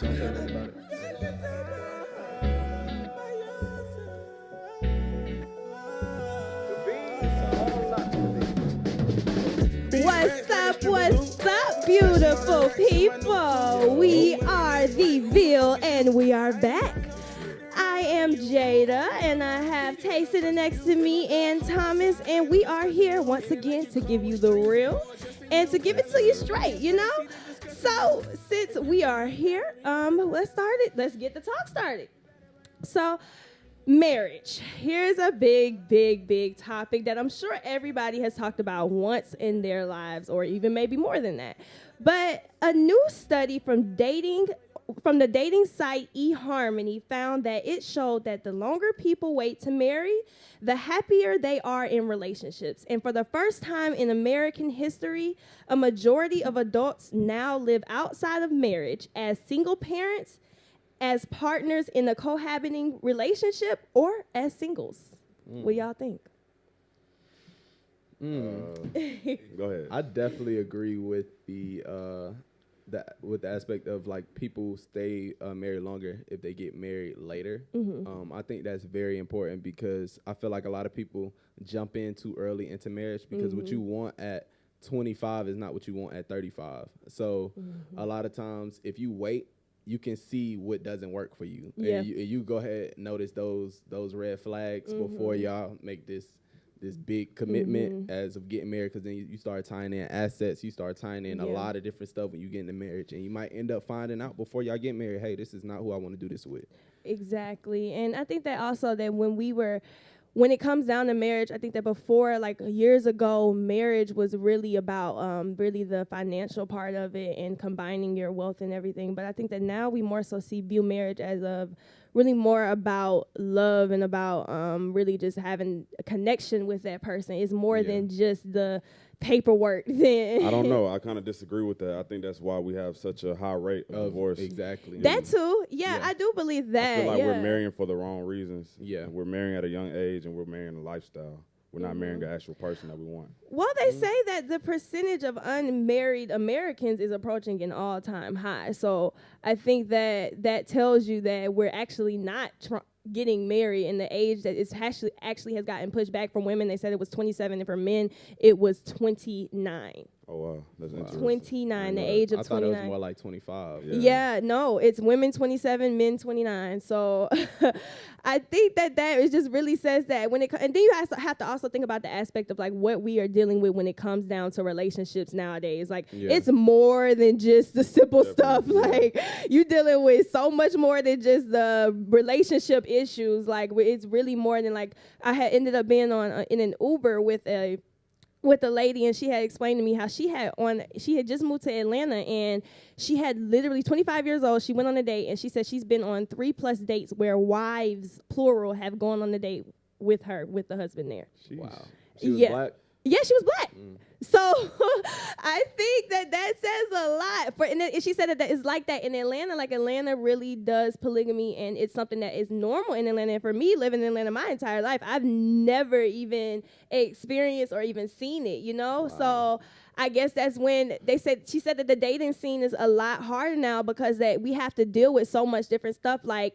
Don't say nothing about it. What's up, beautiful people? We are the Ville, and we are back. I am Jada, and I have Tay sitting next to me and Thomas, and we are here once again to give you the real and to give it to you straight, you know? So, since we are here, let's start it. Let's get the talk started. So, marriage. Here's a big topic that I'm sure everybody has talked about once in their lives, or even maybe more than that. But a new study from the dating site eHarmony found that it showed that the longer people wait to marry, the happier they are in relationships. And for the first time in American history, a majority of adults now live outside of marriage as single parents, as partners in a cohabiting relationship, or as singles. What y'all think? Go ahead. I definitely agree with the aspect of like people stay married longer if they get married later. I think that's very important because I feel like a lot of people jump in too early into marriage because what you want at 25 is not what you want at 35. So a lot of times if you wait, you can see what doesn't work for you. Yeah. And you go ahead and notice those red flags before y'all make this big commitment as of getting married, because then you start tying in assets, you start tying in a lot of different stuff when you get into marriage, and you might end up finding out before y'all get married, hey, this is not who I want to do this with. Exactly. And I think that also that when it comes down to marriage, I think that before, like years ago, marriage was really about really the financial part of it and combining your wealth and everything. But I think that now we more so view marriage as of really more about love and about really just having a connection with that person. It's more than just the paperwork. Then I don't know. I kind of disagree with that. I think that's why we have such a high rate of divorce. Exactly. That too. Yeah, I do believe that. I feel like we're marrying for the wrong reasons. Yeah. We're marrying at a young age, and we're marrying a lifestyle. We're not marrying the actual person that we want. Well, they say that the percentage of unmarried Americans is approaching an all-time high. So I think that tells you that we're actually not getting married in the age that it's actually has gotten pushed back. For women, they said it was 27, and for men, it was 29. Oh, wow. That's interesting. 29, the age of 29. I thought it was more like 25. Yeah, no, it's women 27, men 29. So I think that it just really says that and then you have to also think about the aspect of like what we are dealing with when it comes down to relationships nowadays. Like it's more than just the simple stuff. Like you're dealing with so much more than just the relationship issues. Like it's really more than like I had ended up being in an Uber with a lady, and she had explained to me how she had just moved to Atlanta, and she had literally 25 years old. She went on a date, and she said she's been on 3+ dates where wives, plural, have gone on the date with her, with the husband there. Jeez. Wow. She was black? Yeah, she was black. So I think that says a lot. And she said that it's like that in Atlanta. Like Atlanta really does polygamy, and it's something that is normal in Atlanta. And for me, living in Atlanta my entire life, I've never even experienced or even seen it, you know? Wow. So I guess that's when she said that the dating scene is a lot harder now because that we have to deal with so much different stuff, like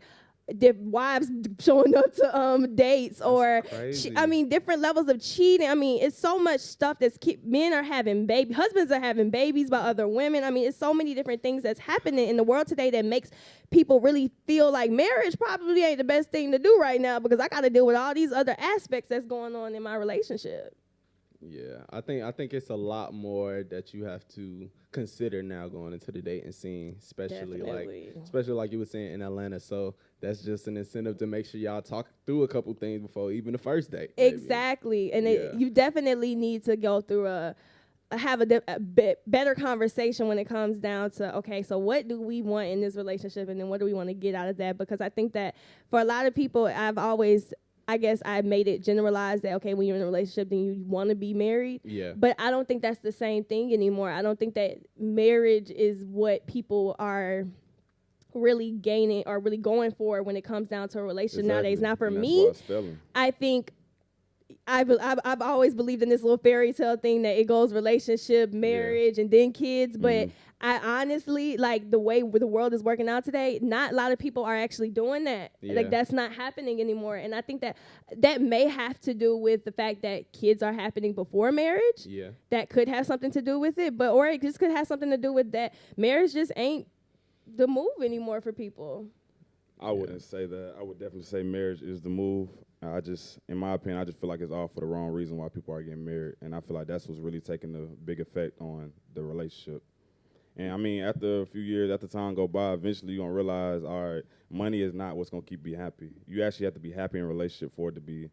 wives showing up to dates, or different levels of cheating. I mean, it's so much stuff men are having husbands are having babies by other women. I mean, it's so many different things that's happening in the world today that makes people really feel like marriage probably ain't the best thing to do right now, because I got to deal with all these other aspects that's going on in my relationship. Yeah, I think it's a lot more that you have to consider now going into the dating scene, especially like you were saying in Atlanta. So that's just an incentive to make sure y'all talk through a couple things before even the first date. Exactly, and you definitely need to go through have a better conversation when it comes down to, okay, so what do we want in this relationship, and then what do we want to get out of that? Because I think that for a lot of people, I guess I made it generalized that, okay, when you're in a relationship, then you want to be married. Yeah. But I don't think that's the same thing anymore. I don't think that marriage is what people are really gaining or really going for when it comes down to a relationship nowadays. Now, for me, I think I've always believed in this little fairy tale thing that it goes relationship, marriage, and then kids. But I honestly, like, the way the world is working out today, not a lot of people are actually doing that. Yeah. Like, that's not happening anymore. And I think that may have to do with the fact that kids are happening before marriage. Yeah. That could have something to do with it. Or it just could have something to do with that marriage just ain't the move anymore for people. I wouldn't say that. I would definitely say marriage is the move. In my opinion, I just feel like it's all for the wrong reason why people are getting married. And I feel like that's what's really taking the big effect on the relationship. And I mean, after a few years, after time go by, eventually you're going to realize, all right, money is not what's going to keep you happy. You actually have to be happy in a relationship for it to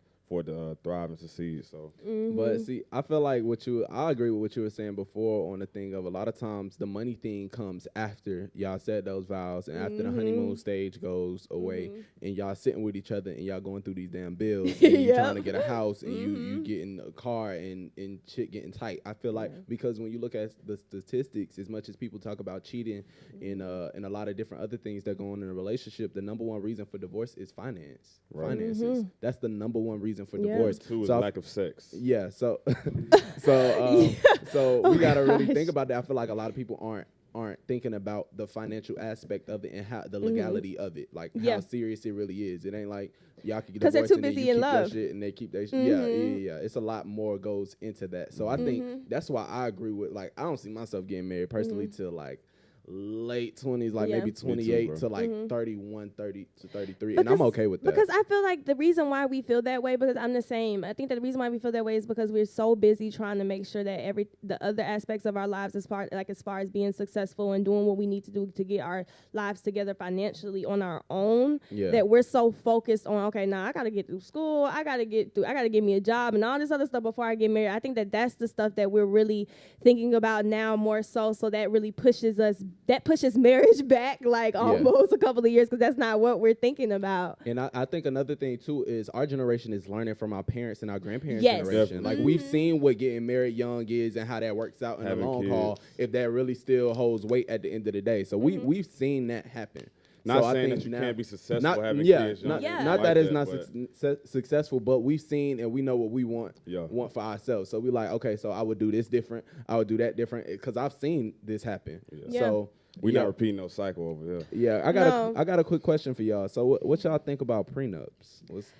thrive and succeed. So, But see, I feel like I agree with what you were saying before on the thing of a lot of times the money thing comes after y'all said those vows and after the honeymoon stage goes away and y'all sitting with each other and y'all going through these damn bills and you trying to get a house and you getting a car and shit getting tight. I feel like because when you look at the statistics, as much as people talk about cheating and a lot of different other things that go on in a relationship, the number one reason for divorce is finance. Right. Finances. That's the number one reason for divorce. Two is So lack of sex. Yeah, so we gotta really think about that. I feel like a lot of people aren't thinking about the financial aspect of it and how the legality of it, like how serious it really is. It ain't like y'all can get divorced they're too and then busy you in keep love. their shit and they keep their shit. Yeah. It's a lot more goes into that. So I think that's why I agree with, like, I don't see myself getting married personally till like late 20s, like maybe 28 to like 31, 30 to 33, and I'm okay with that. Because I feel like the reason why we feel that way, because I'm the same. I think that the reason why we feel that way is because we're so busy trying to make sure that the other aspects of our lives, as far as being successful and doing what we need to do to get our lives together financially on our own, that we're so focused on, okay, now I got to get through school, I got to get me a job and all this other stuff before I get married. I think that that's the stuff that we're really thinking about now more so that really pushes marriage back like almost a couple of years, because that's not what we're thinking about. And I think another thing too is our generation is learning from our parents and our grandparents' Yes. generation. Like we've seen what getting married young is and how that works out in the long haul, if that really still holds weight at the end of the day. So we've seen that happen. Not so saying I think that you can't be successful having kids. kids. Not like that it's not successful, but we've seen and we know what we want for ourselves. So we're like, okay, so I would do this different. I would do that different because I've seen this happen. So we're not repeating no cycle over here. Yeah, I got a quick question for y'all. So what y'all think about prenups? What's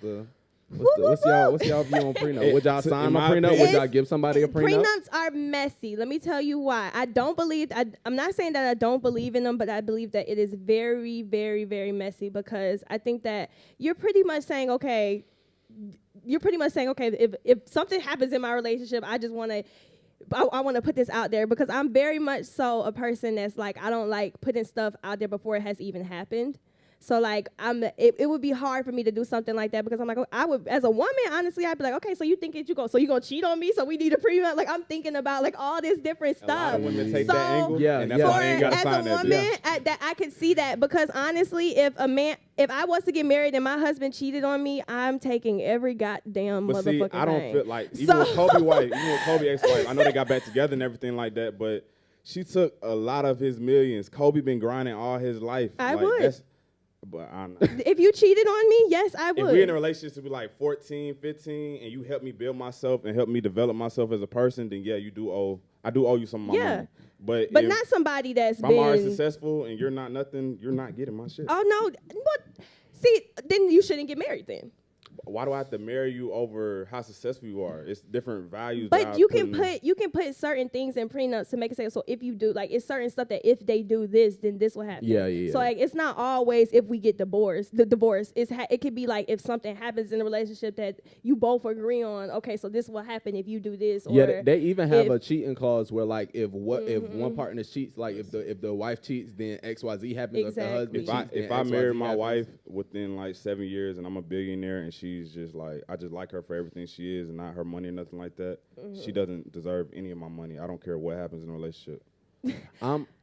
y'all view on prenup? Would y'all sign a prenup? Would y'all give somebody a prenup? Prenups are messy. Let me tell you why. I'm not saying that I don't believe in them, but I believe that it is very, very, very messy, because I think that you're pretty much saying, okay, if something happens in my relationship, I just want to, I want to put this out there, because I'm very much so a person that's like, I don't like putting stuff out there before it has even happened. So like it would be hard for me to do something like that, because I'm like, I would, as a woman, honestly, I'd be like, okay, so you think so you're gonna cheat on me? So we need a prenup? Like, I'm thinking about like all this different stuff. A lot of women take so that angle. And that's why they ain't gotta sign that. As a woman, that I could see that, because honestly, if I was to get married and my husband cheated on me, I'm taking every goddamn motherfucking thing. I don't feel like, even with Kobe ex-wife, I know they got back together and everything like that, but she took a lot of his millions. Kobe been grinding all his life. I would. But I'm if you cheated on me, yes, I would. If we're in a relationship with like 14, 15, and you help me build myself and help me develop myself as a person, then yeah, I do owe you some of my money. But not somebody that's if I'm already successful and you're not nothing, you're not getting my shit. Oh no, but see, then you shouldn't get married then. Why do I have to marry you over how successful you are? It's different values. But you can put certain things in prenups to make it say, so if you do, like, it's certain stuff that if they do this, then this will happen. Yeah. So like, it's not always if we get divorced. It could be like if something happens in a relationship that you both agree on. Okay, so this will happen if you do this. Or they even have a cheating clause where like if one partner cheats, like if the wife cheats, then XYZ happens. Exactly. If the husband cheats, if I marry my wife within like 7 years and I'm a billionaire and she's just like, I just like her for everything she is and not her money or nothing like that, she doesn't deserve any of my money. I don't care what happens in a relationship.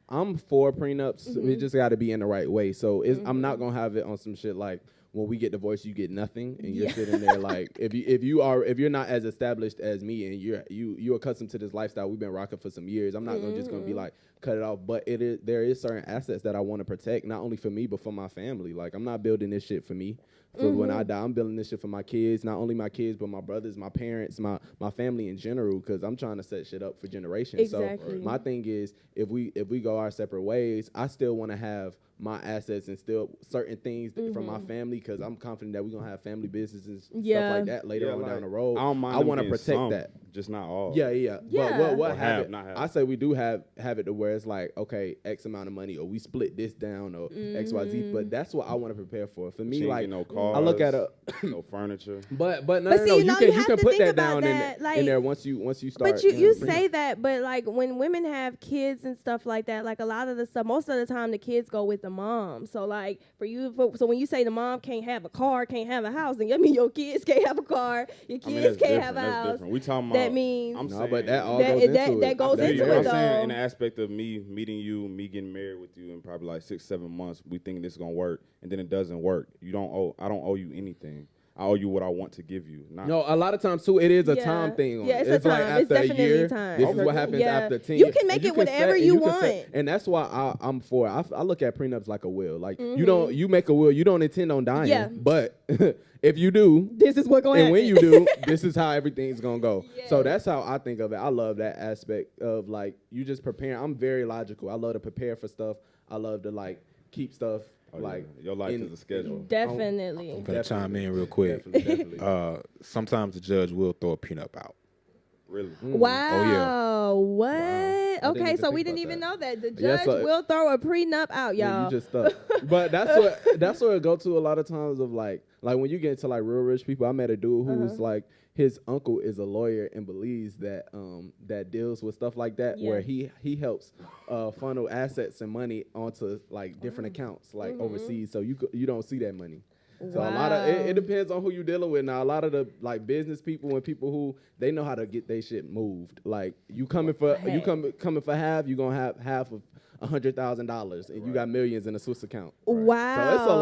I'm for prenups. It just got to be in the right way. So I'm not gonna have it on some shit like, when we get divorced, you get nothing, and you're sitting there like, if you're not as established as me, and you're accustomed to this lifestyle we've been rocking for some years, I'm not gonna be like, cut it off. But there is certain assets that I want to protect, not only for me but for my family. Like, I'm not building this shit for me. for when I die. I'm building this shit for my kids, not only my kids, but my brothers, my parents, my family in general, because I'm trying to set shit up for generations. Exactly. So my thing is, if we go our separate ways, I still want to have my assets and still certain things from my family, because I'm confident that we're going to have family businesses and stuff like that later on down the road. I don't mind I want to protect that. Just not all. Yeah. But what have not have. I say we do have it to where it's like, okay, X amount of money, or we split this down, or XYZ. But that's what I want to prepare for. For me, like, no cars, I look at no furniture. But see, you can put that down in there once you start. But you say that, but like when women have kids and stuff like that, like a lot of the stuff, most of the time the kids go with the mom. So like so when you say the mom can't have a car, can't have a house, then I mean your kids can't have a car, your kids can't have a house. We talking about. That means but that all goes into it. That goes into it. I'm saying in the aspect of me meeting you, me getting married with you in probably like 6-7 months, we think this is gonna work, and then it doesn't work. I don't owe you anything. I owe you what I want to give you. No, a lot of times too, it is a time thing. Yeah, it's like time. after It's a year, time. this is what happens after 10 You years. can make it whatever you want. And that's why I'm for it. I look at prenups like a will. Like you make a will, you don't intend on dying. Yeah. But if you do, this is what's going to happen. And when you do, this is how everything's going to go. Yeah. So that's how I think of it. I love that aspect of like you just preparing. I'm very logical. I love to prepare for stuff. I love to like keep stuff. Your life is a schedule. Definitely. I'm gonna chime in real quick. Definitely. Sometimes the judge will throw a prenup out. Really? Wow. Oh yeah. What? Wow. Okay, so we didn't even know that the judge will throw a prenup out, y'all. Yeah, you just stuck. But that's where it go to a lot of times of like when you get into like real rich people. I met a dude who was like, his uncle is a lawyer and believes that that deals with stuff like that, where he helps funnel assets and money onto like different accounts like overseas, so you don't see that money. So a lot of it depends on who you're dealing with. Now a lot of the like business people and people who they know how to get their shit moved. Like you coming for half, you're gonna have half of $100,000 and you got millions in a Swiss account. Wow. So it's a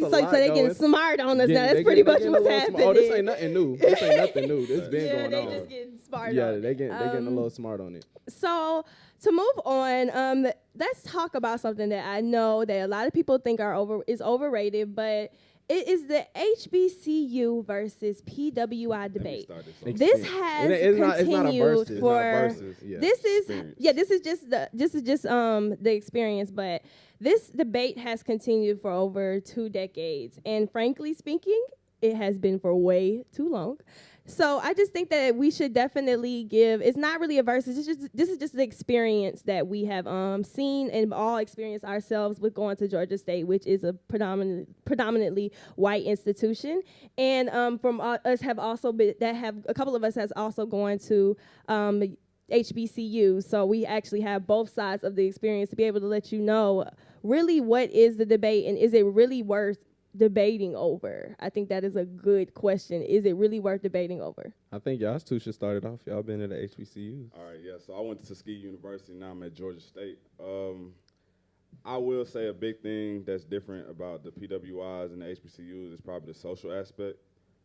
lot. So they getting smart on us now. That's pretty much what's happening. Oh, this ain't nothing new. This been going on. Yeah, they just getting smart. Yeah, they getting a little smart on it. So to move on, let's talk about something that I know that a lot of people think is overrated, but it is the HBCU versus PWI debate. This has continued for. This is just the experience, but this debate has continued for over 2 decades, and frankly speaking, it has been for way too long. So I just think that we should definitely give. It's not really a versus. This is just the experience that we have seen and all experienced ourselves with going to Georgia State, which is a predominantly white institution. And from us have also been a couple of us has also gone to HBCU. So we actually have both sides of the experience to be able to let you know really what is the debate and is it really worth debating over. I think that is a good question. Is it really worth debating over? I think y'all two should start it off. Y'all been at the HBCUs. All right, yeah. So I went to Tuskegee University. Now I'm at Georgia State. I will say a big thing that's different about the PWIs and the HBCUs is probably the social aspect.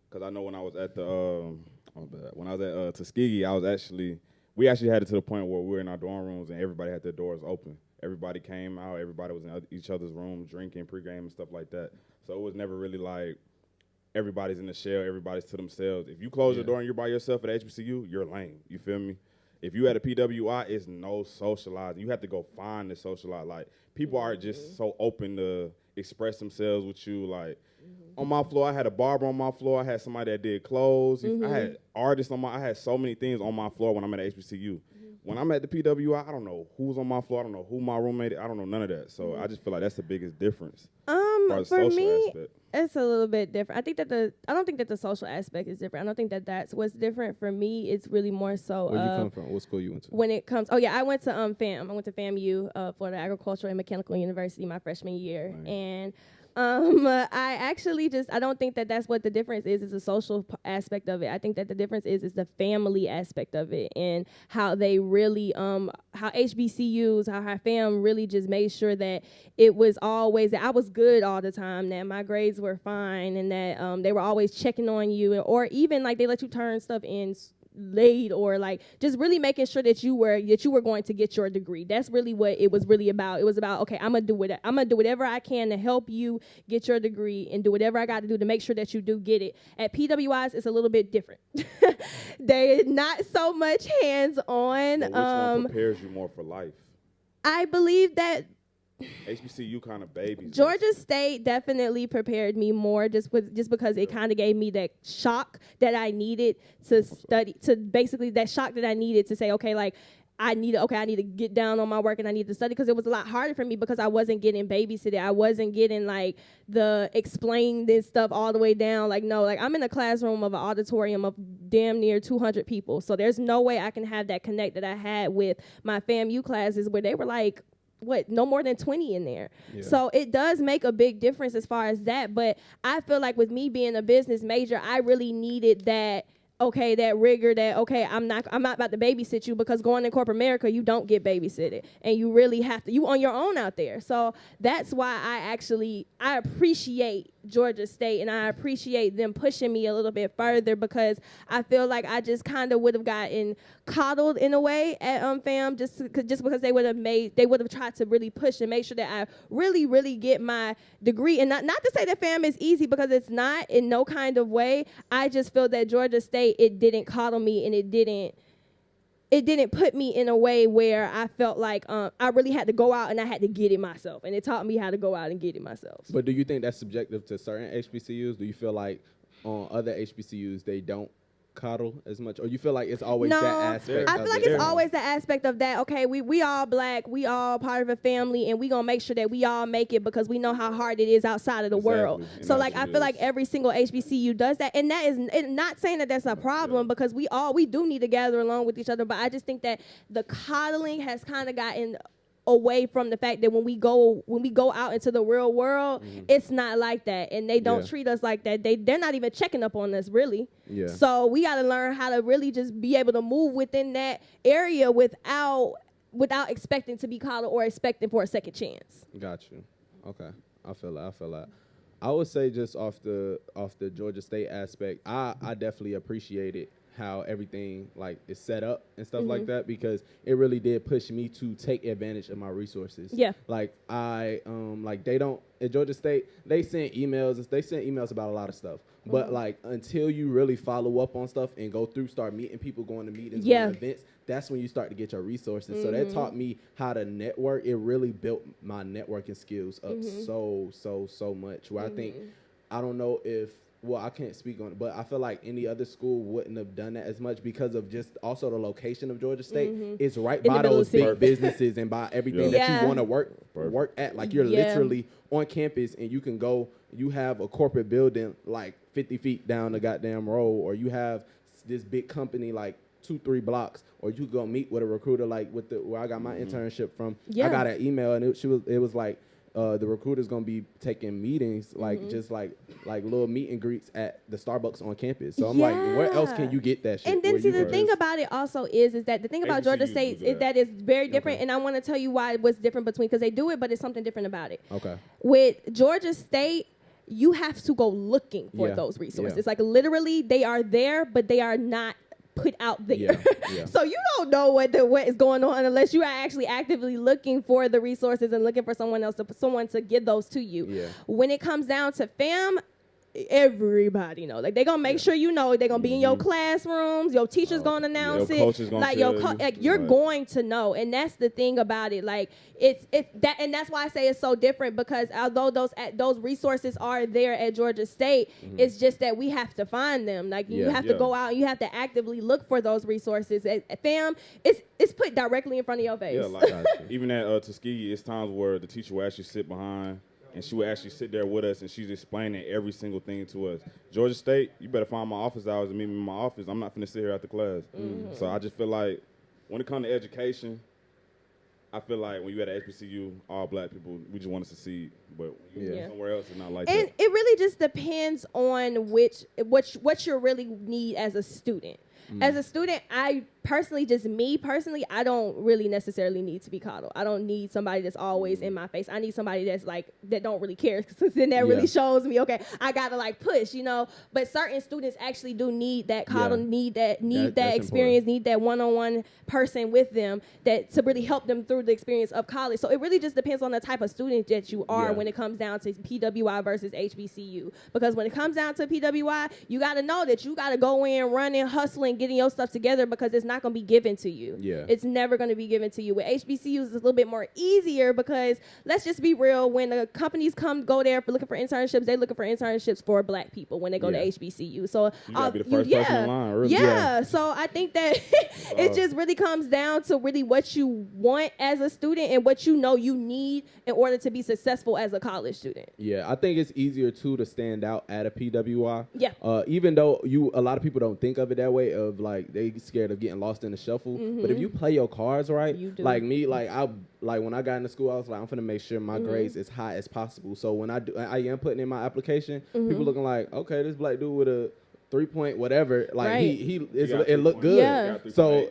Because I know when I was at Tuskegee, we actually had it to the point where we were in our dorm rooms and everybody had their doors open. Everybody came out. Everybody was in each other's room drinking pregame and stuff like that. So it was never really like everybody's in the shell, everybody's to themselves. If you close your door and you're by yourself at HBCU, you're lame. You feel me? If you at a PWI, it's no socializing. You have to go find the socialize. Like people are just so open to express themselves with you. Like on my floor, I had a barber on my floor. I had somebody that did clothes. I had artists I had so many things on my floor when I'm at HBCU. When I'm at the PWI, I don't know who's on my floor. I don't know who my roommate is. I don't know none of that. So I just feel like that's the biggest difference. For me, it's a little bit different. I don't think that the social aspect is different. I don't think that that's what's different. For me, it's really more so. Where you come from? What school you went to? When it comes, I went to FAM. I went to FAMU, Florida Agricultural and Mechanical University, my freshman year, and. I don't think that that's what the difference is the social aspect of it. I think that the difference is the family aspect of it and how they really, how HBCUs, how our fam really just made sure that it was always, that I was good all the time, that my grades were fine and that they were always checking on you or even like they let you turn stuff in laid, or like just really making sure that you were going to get your degree. That's really what it was really about. It was about, okay, I'm gonna do whatever I can to help you get your degree and do whatever I got to do to make sure that you do get it. At PWIs, it's a little bit different. They're not so much hands on. But which one prepares you more for life? I believe that HBCU kind of babies. Georgia State definitely prepared me more, just because it kind of gave me that shock that I needed to study, to basically that shock that I needed to say, okay, like I need to get down on my work and I need to study, because it was a lot harder for me because I wasn't getting babysitted. I wasn't getting like the explain this stuff all the way down. Like, no, like I'm in a classroom of an auditorium of damn near 200 people. So there's no way I can have that connect that I had with my FAMU classes where they were like, no more than 20 in there. Yeah. So it does make a big difference as far as that. But I feel like with me being a business major, I really needed that rigor, that, okay, I'm not about to babysit you, because going in corporate America, you don't get babysitted. And you really have to, you on your own out there. So that's why I appreciate Georgia State, and I appreciate them pushing me a little bit further, because I feel like I just kind of would have gotten coddled in a way at FAM, just because they would have tried to really push and make sure that I really, really get my degree. And not to say that FAM is easy, because it's not in no kind of way. I just feel that Georgia State, it didn't coddle me, and it didn't put me in a way where I felt like I really had to go out and I had to get it myself. And it taught me how to go out and get it myself. But do you think that's subjective to certain HBCUs? Do you feel like on other HBCUs they don't coddle as much? Or you feel like it's always that aspect? I feel like it's always the aspect of that, okay, we all black, we all part of a family, and we gonna make sure that we all make it, because we know how hard it is outside of the world. And so like I feel like every single HBCU does that, and that is not saying that that's a problem, because we do need to gather along with each other. But I just think that the coddling has kind of gotten away from the fact that when we go out into the real world, it's not like that, and they don't treat us like that. They're not even checking up on us, really. Yeah. So we got to learn how to really just be able to move within that area without expecting to be coddled or expecting for a second chance. Got you. Okay, I feel that. I would say just off the Georgia State aspect, I definitely appreciated how everything like is set up and stuff like that, because it really did push me to take advantage of my resources. Yeah. Like I like they don't at Georgia State, they send emails about a lot of stuff. But like until you really follow up on stuff and start meeting people, going to meetings, going to events, that's when you start to get your resources. So that taught me how to network. It really built my networking skills up so much. Where I don't know if, well, I can't speak on it, but I feel like any other school wouldn't have done that as much because of just also the location of Georgia State. It's right by those big businesses and by everything that you want to work at. Like you're literally on campus, and you can go, you have a corporate building like 50 feet down the goddamn road, or you have this big company like 2-3 blocks, or you go meet with a recruiter like where I got my internship from. I got an email, and it was like, the recruiter's gonna be taking meetings, like just like little meet and greets at the Starbucks on campus. So I'm like, where else can you get that shit? And then see, the thing about it also is that the thing about Georgia State is that it's very different. And I want to tell you why what's different between, because they do it, but it's something different about it. Okay. With Georgia State, you have to go looking for those resources. Like literally, they are there, but they are not put out there. So you don't know what is going on unless you are actually actively looking for the resources and looking for someone to give those to you. When it comes down to FAM, everybody know. Like, they're going to make sure you know. They're going to be in your classrooms. Your teacher's going to announce it. Like, you're going to know. And that's the thing about it. Like, and that's why I say it's so different, because although those resources are there at Georgia State, it's just that we have to find them. Like, you have to go out and you have to actively look for those resources. At FAM, it's put directly in front of your face. Yeah, like even at Tuskegee, it's times where the teacher will actually sit behind, and she would actually sit there with us, and she's explaining every single thing to us. Georgia State, you better find my office hours and meet me in my office. I'm not finna sit here after class. So I just feel like when it comes to education, I feel like when you at a HBCU, all black people, we just want to succeed. But somewhere else, it's not like that. And it really just depends on what you really need as a student. As a student, I personally, I don't really necessarily need to be coddled. I don't need somebody that's always in my face. I need somebody that's like, that don't really care, because then that really shows me, okay, I gotta like push, you know. But certain students actually do need that coddle, need that experience, need that one-on-one person with them that to really help them through the experience of college. So it really just depends on the type of student that you are when it comes down to PWI versus HBCU. Because when it comes down to PWI, you got to know that you got to go in, running, hustling, getting your stuff together, because it's not going to be given to you. Yeah. It's never going to be given to you. With HBCUs, it's a little bit more easier, because let's just be real, when the companies go there for looking for internships, they're looking for internships for black people when they go to HBCU. So you gotta be the first person in line, really. Yeah. So I think that it just really comes down to really what you want as a student and what you know you need in order to be successful as a college student. Yeah, I think it's easier too to stand out at a PWI. Yeah. Even though a lot of people don't think of it that way, of like they scared of getting lost in the shuffle. But if you play your cards right, like me, like when I got into school, I was like, I'm gonna make sure my grades as high as possible. So when I am putting in my application, people looking like, okay, this black dude with a 3-point whatever, like it looked good. Yeah. So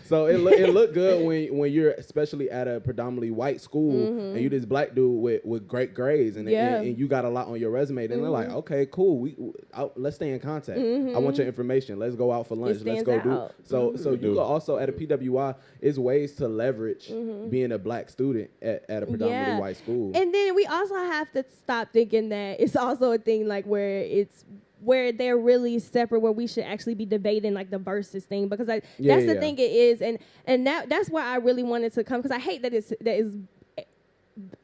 So it looked good when you're especially at a predominantly white school and you this black dude with great grades and you got a lot on your resume. Then they're like, okay, cool. Let's stay in contact. I want your information. Let's go out for lunch. Let's go do. So you could also at a PWI is ways to leverage being a black student at a predominantly white school. And then we also have to stop thinking that it's also a thing like where they're really separate, where we should actually be debating like the versus thing, because that's the thing it is, and that's where I really wanted to come, because I hate that is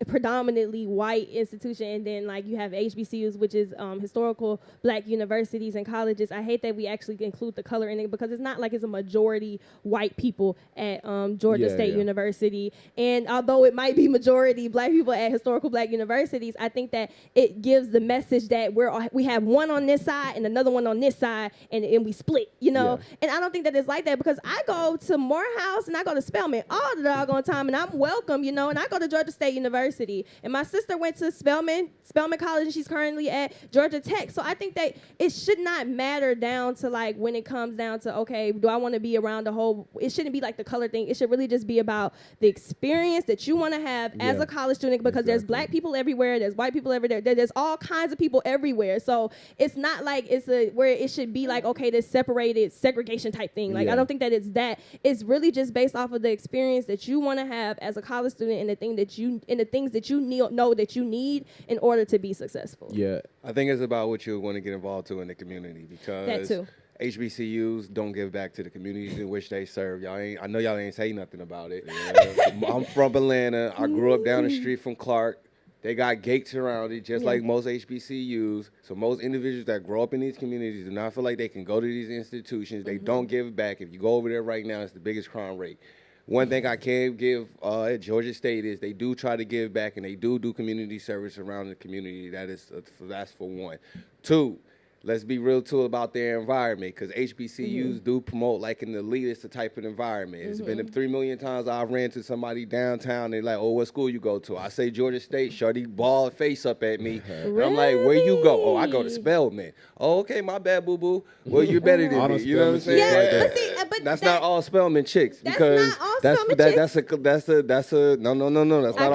predominantly white institution, and then like you have HBCUs, which is historical black universities and colleges. I hate that we actually include the color in it, because it's not like it's a majority white people at Georgia State University, and although it might be majority black people at historical black universities, I think that it gives the message that we have one on this side and another one on this side, and we split, you know. And I don't think that it's like that, because I go to Morehouse and I go to Spelman all the doggone time, and I'm welcome, you know, and I go to Georgia State University, and my sister went to Spelman College, and she's currently at Georgia Tech. So I think that it should not matter down to like when it comes down to, okay, do I want to be around the whole, it shouldn't be like the color thing. It should really just be about the experience that you want to have as a college student, because there's black people everywhere, there's white people everywhere, there's all kinds of people everywhere. So it's not like where it should be like, okay, this separated segregation type thing. Like I don't think that it's that. It's really just based off of the experience that you want to have as a college student, and the things that you know that you need in order to be successful. Yeah, I think it's about what you want to get involved to in the community, because that too. HBCUs don't give back to the communities in which they serve. I know y'all ain't say nothing about it. Yeah. I'm from Atlanta. I grew up down the street from Clark. They got gates around it, just like most HBCUs. So most individuals that grow up in these communities do not feel like they can go to these institutions. They don't give back. If you go over there right now, it's the biggest crime rate. One thing I can give at Georgia State is they do try to give back, and they do community service around the community. That's for one. Two, let's be real too about their environment, because HBCUs do promote like an elitist type of environment. It's been 3 million times I've ran to somebody downtown. They're like, "Oh, what school you go to?" I say Georgia State. Shorty ball face up at me. And I'm like, "Where you go?" "Oh, I go to Spelman." "Oh, okay, my bad, boo boo. Well, you're better than me." You know what I'm saying? Yeah, but that's not all Spelman chicks, because that's not all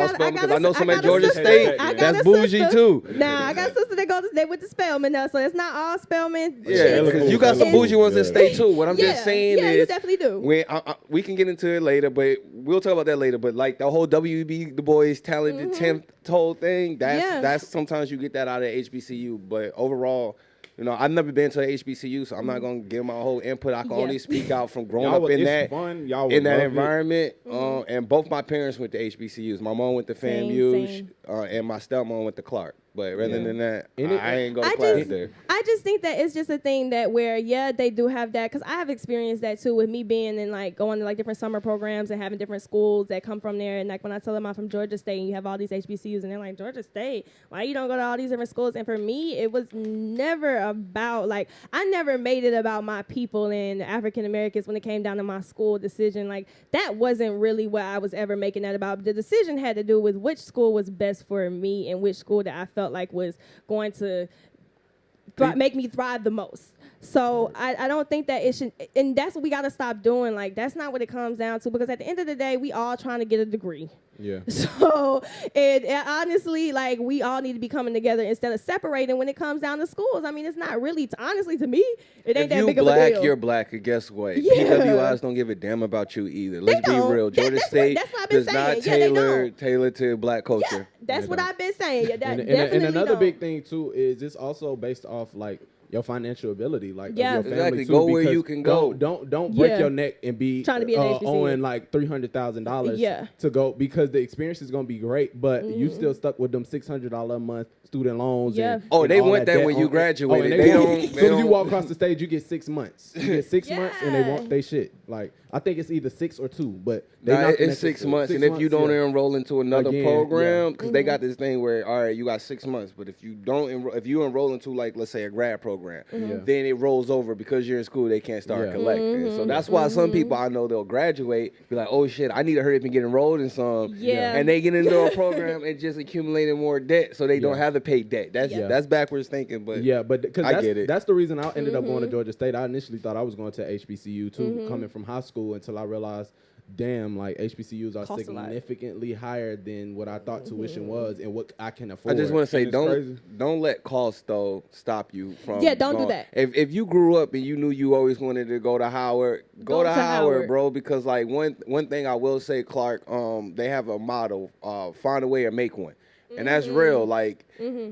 Spelman, because I know some at Georgia State that's bougie too. Nah, I got sisters that they went to Spelman now, so it's not all Spelman. Yeah, because you got some bougie ones in state too. What I'm just saying is, you definitely do. We can get into it later, but we'll talk about that later. But like the whole WB Du Bois talented 10th whole thing, that's sometimes you get that out of HBCU, but overall, you know, I've never been to an HBCU, so I'm not gonna give my whole input. I can only speak out from growing up in that environment. And both my parents went to HBCUs. My mom went to FAMU, and my stepmom went to Clark. But rather than that, I ain't go to class there. I just think that it's just a thing that where, they do have that, because I have experienced that too with me being in like going to like different summer programs and having different schools that come from there. And like when I tell them I'm from Georgia State and you have all these HBCUs, and they're like, "Georgia State, why you don't go to all these different schools?" And for me, it was never about like, I never made it about my people and African Americans when it came down to my school decision. Like that wasn't really what I was ever making that about. The decision had to do with which school was best for me and which school that I felt like was going to make me thrive the most. So I don't think that it should, and that's what we got to stop doing. Like, that's not what it comes down to, because at the end of the day, we all trying to get a degree. Yeah. So, and honestly, like, we all need to be coming together instead of separating when it comes down to schools. I mean, it's not really, honestly, to me, it ain't that big of a deal. If you black, you're black, and guess what? Yeah. PWIs don't give a damn about you either. Let's be real. Georgia State does not tailor to black culture. Yeah, that's what I've been saying. Yeah, And definitely another don't. big thing too is it's also based off like your financial ability, like of Yeah. your family Exactly. too. Go where because you can go. Don't break Yeah. your neck and be Trying to be an HBCU. owing like $300,000 Yeah. to go, because the experience is gonna be great, but you still stuck with them $600 a month student loans. Yeah. And, Oh, and they all want that debt when you on- graduated. and They want- don't- As they soon as you don't- walk across the stage, you get 6 months. You get 6 months, and they Yeah. want they shit. Like, I think it's either 6 or 2, but they Nah, knocking it's at 6 the- months, 6 and if you months, don't yeah. enroll into another Again, program, yeah. because they got this thing where, all right, you got 6 months, but if you don't, if you enroll into, like, let's say a grad program, then it rolls over because you're in school. They can't start Yeah. collecting. So that's why some people I know, they'll graduate, be like, oh shit, I need to hurry up and get enrolled in some. Yeah. And they get into a program and just accumulating more debt, so they don't have to pay debt. That's backwards thinking, but Yeah, but because I get it. that's the reason I ended up going to Georgia State. I initially thought I was going to HBCU too, coming from high school, until I realized, damn, like HBCUs are Cost a lot. significantly higher than what I thought tuition was and what I can afford. I just want to say, And it's crazy. don't let cost though stop you from. Yeah, don't do going. that. If you grew up and you knew you always wanted to go to Howard, go to Howard, bro. Because like one thing I will say, Clark, they have a motto: find a way or make one. And that's real. Like,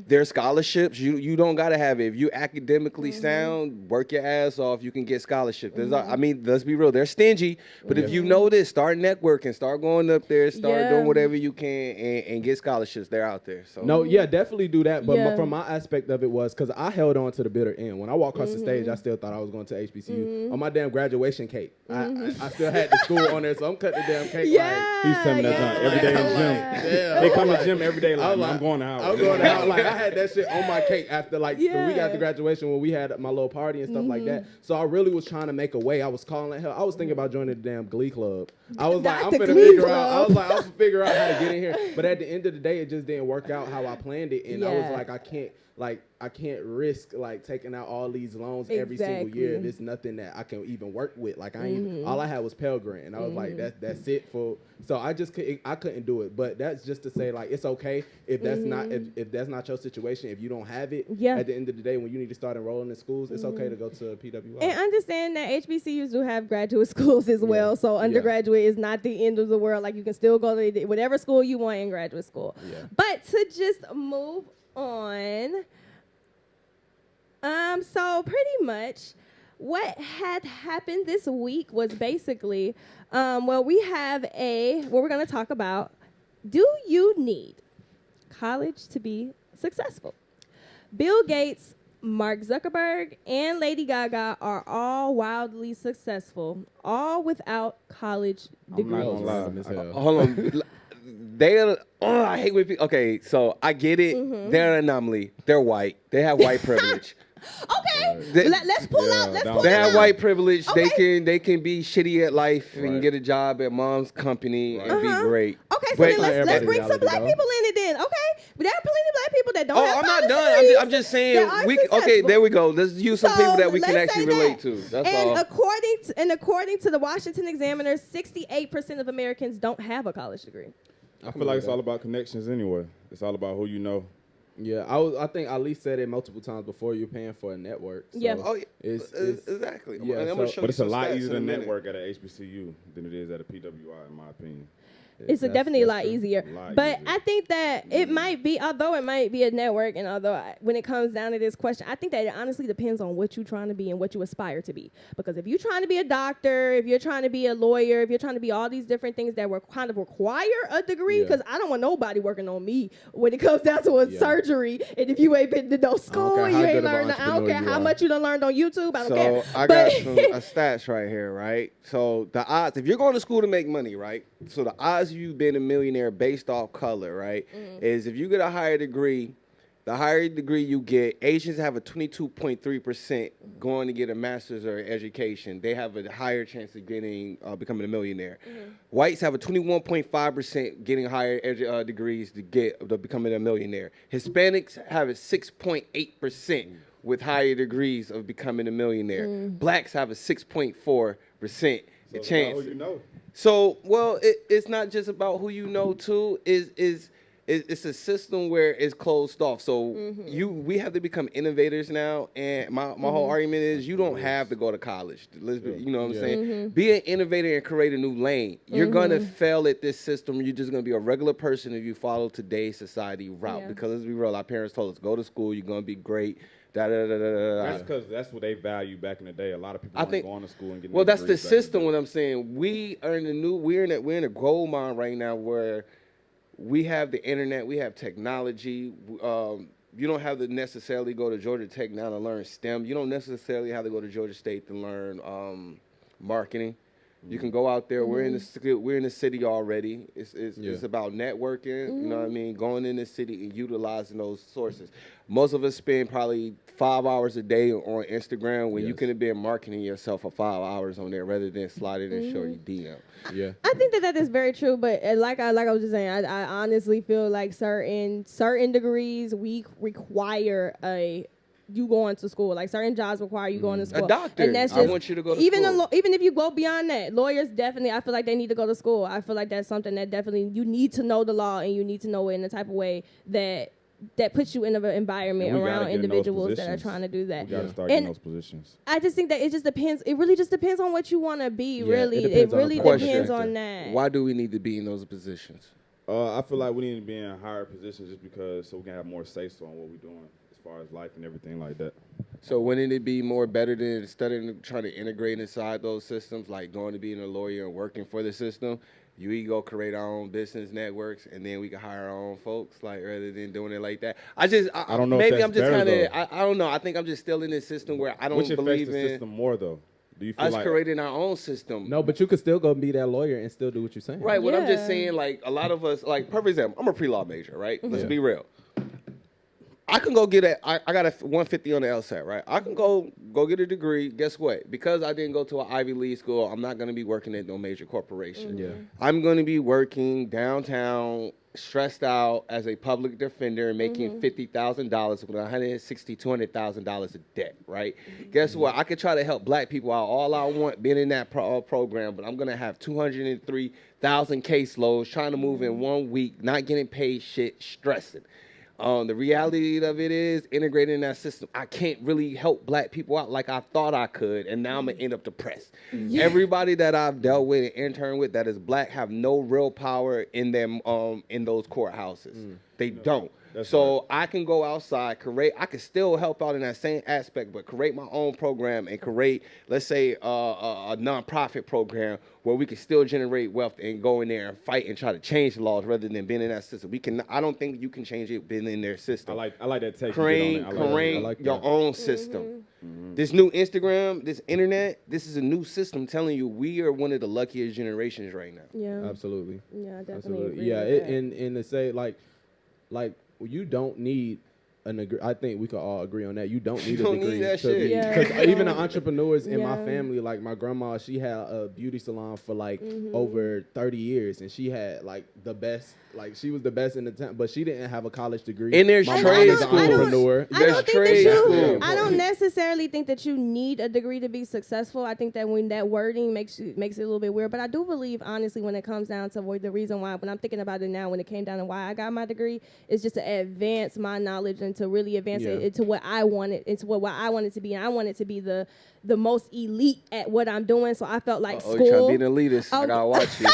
there's scholarships. You don't gotta have it. If you academically sound, work your ass off. You can get scholarships. There's, I mean, let's be real. They're stingy, but if you know this, start networking, start going up there, start doing whatever you can, and get scholarships. They're out there. So No, yeah, definitely do that. But Yeah. from my aspect of it was because I held on to the bitter end. When I walked across the stage, I still thought I was going to HBCU. On my damn graduation cake, I still had the school on there, so I'm cutting the damn cake. Yeah. He's telling me that every day in the gym. Yeah, They come to the gym every day like, I'm I'm going to Howard. I'm going to Howard. Like, I had that shit on my cake after like the week Yeah. after graduation when we had my little party and stuff like that. So I really was trying to make a way. I was calling hell. I was thinking about joining the damn Glee Club. I was like, Not I'm the gonna Glee figure out. I Club. was like, I'm gonna figure out how to get in here. But at the end of the day, it just didn't work out how I planned it, and I was Yeah. like, I can't risk like taking out all these loans every single year. Exactly. It's nothing that I can even work with. Like I ain't even, all I had was Pell Grant, and I was like, that's it for. So I just couldn't do it. But that's just to say like it's okay if that's not if that's not your situation. If you don't have it, Yeah. at the end of the day when you need to start enrolling in schools, it's okay to go to PWI. And understand that HBCUs do have graduate schools as well. So undergraduate is not the end of the world. Like, you can still go to whatever school you want in graduate school. Yeah. But to just move on, so pretty much what had happened this week was basically, we have what we're going to talk about. Do you need college to be successful? Bill Gates, Mark Zuckerberg, and Lady Gaga are all wildly successful, all without college I'm not degrees. gonna As lie. hell. hold on. I hate when people. Okay, so I get it. They're an anomaly. They're white. They have white privilege. Okay, They- let's pull out. Let's that pull was- They it have out. white privilege. Okay. They can be shitty at life and Right. get a job at mom's company and be great. Okay, so But- then let's everybody bring some reality, black though. people in it then. Okay, but there are plenty of black people that don't Oh, have I'm not college done. degrees I'm just saying. that are Okay, successful. there we go. Let's use some people that we can let's actually say relate that. to. That's and all. according to the Washington Examiner, 68% of Americans don't have a college degree. I feel like it's all about connections anyway. It's all about who you know. Yeah, I think Ali said it multiple times before. You're paying for a network. So Yeah. Oh, yeah. It's Exactly. yeah, And I'm gonna so- show But you it's a some lot stats easier in a to minute. network at a HBCU than it is at a PWI, in my opinion. It's definitely a lot easier. Lot But easier. I think that it might be, although it might be a network, and when it comes down to this question, I think that it honestly depends on what you're trying to be and what you aspire to be. Because if you're trying to be a doctor, if you're trying to be a lawyer, if you're trying to be all these different things that kind of require a degree, because I don't want nobody working on me when it comes down to a surgery. And if you ain't been to no school, care and how you good ain't of an learned, I don't entrepreneur care you how are. much you done learned on YouTube, I don't So care. I got some stats right here, right? So the odds, if you're going to school to make money, right? So the odds of you being a millionaire based off color, right, is if you get a higher degree, the higher degree you get, Asians have a 22.3% going to get a master's or education. They have a higher chance of getting becoming a millionaire. Whites have a 21.5% getting higher degrees to becoming a millionaire. Hispanics have a 6.8%. with higher degrees of becoming a millionaire. Blacks have a 6.4% chance. You know. So, well, it's not just about who you know, too. It's a system where it's closed off. So we have to become innovators now. And my whole argument is you don't have to go to college. You know what I'm saying? Be an innovator and create a new lane. You're going to fail at this system. You're just going to be a regular person if you follow today's society route. Yeah. Because let's be real, our parents told us, go to school, you're going to be great. That's because that's what they value back in the day. A lot of people weren't going to school and getting. Well, that's the system. What I'm saying, we're in a gold mine right now where we have the internet, we have technology. You don't have to necessarily go to Georgia Tech now to learn STEM. You don't necessarily have to go to Georgia State to learn marketing. You can go out there. We're in the city already. It's about networking. You know what I mean? Going in the city and utilizing those sources. Most of us spend probably 5 hours a day on Instagram when you could have been marketing yourself for 5 hours on there rather than sliding and show your DM. Yeah, I think that is very true, but like I was just saying, I honestly feel like certain degrees we require you going to school. Like certain jobs require you going to school. A doctor. And that's I just, want you to go to even school. Even if you go beyond that, lawyers definitely, I feel like they need to go to school. I feel like that's something that definitely, you need to know the law and you need to know it in the type of way that puts you in an environment around individuals that are trying to do that. We got to start getting those positions. I just think that it just depends. It really just depends on what you want to be, really. It really depends on that. Why do we need to be in those positions? I feel like we need to be in higher positions just because so we can have more say-so on what we're doing as far as life and everything like that. So wouldn't it be more better than instead of trying to integrate inside those systems, like going to being a lawyer and working for the system, you go create our own business networks and then we can hire our own folks, like rather than doing it like that. I don't know. Maybe I'm just kind of. I don't know. I think I'm just still in this system where I don't Which believe affects the in system more though. Do you feel us like creating our own system. No, but you could still go be that lawyer and still do what you're saying. Right. What I'm just Yeah. saying, like a lot of us, like perfect example. I'm a pre-law major, right? Let's be real. I can go get I got a 150 on the LSAT, right? I can go get a degree. Guess what? Because I didn't go to an Ivy League school, I'm not going to be working at no major corporation. Yeah. I'm going to be working downtown, stressed out as a public defender, making $50,000 with $200,000 of debt, right? Guess what? I could try to help black people out all I want being in that program, but I'm going to have 203,000 caseloads, trying to move in 1 week, not getting paid shit, stressing. The reality of it is integrating that system. I can't really help black people out like I thought I could, and now I'm gonna end up depressed. Everybody that I've dealt with and interned with that is black have no real power in them in those courthouses. They don't. So I can go outside, I can still help out in that same aspect, but create my own program and create, let's say, a nonprofit program where we can still generate wealth and go in there and fight and try to change the laws rather than being in that system. I don't think you can change it being in their system. I like that take. Create your own system. This new Instagram, this internet, this is a new system telling you we are one of the luckiest generations right now. Yeah. Absolutely. Yeah, I definitely Absolutely. agree Yeah, with that. and to say like you don't need an degree. I think we could all agree on that. You don't need a don't degree need that to shit. be, Yeah. because even the entrepreneurs in my Yeah. family, like my grandma, she had a beauty salon for like over 30 years, and she had like the best. Like she was the best in the town, but she didn't have a college degree. And there's My trade mom is an schools. entrepreneur. I don't think trade that schools. I don't necessarily think that you need a degree to be successful. I think that when that wording makes it a little bit weird. But I do believe, honestly, when it comes down to the reason why, when I'm thinking about it now, when it came down to why I got my degree, is just to advance my knowledge and to really advance it into what I wanted, into what I wanted to be. And I wanted to be the most elite at what I'm doing. So I felt like Oh, you trying school. to be an elitist? I gotta watch you.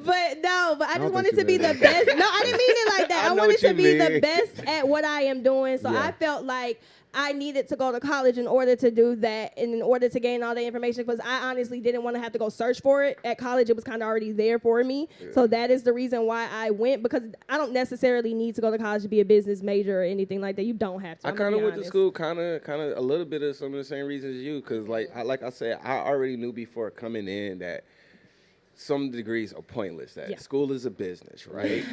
But I just think wanted you to be meant the best. No, I didn't mean it like that. I I know wanted what you to be the mean. best at what I am doing. So I felt like I needed to go to college in order to do that and in order to gain all the information, because I honestly didn't want to have to go search for it. At college, it was kind of already there for me. Yeah. So that is the reason why I went, because I don't necessarily need to go to college to be a business major or anything like that. You don't have to. I kind of went to school kind of a little bit of some of the same reasons as you, because like I said, I already knew before coming in that some degrees are pointless. That school is a business, right?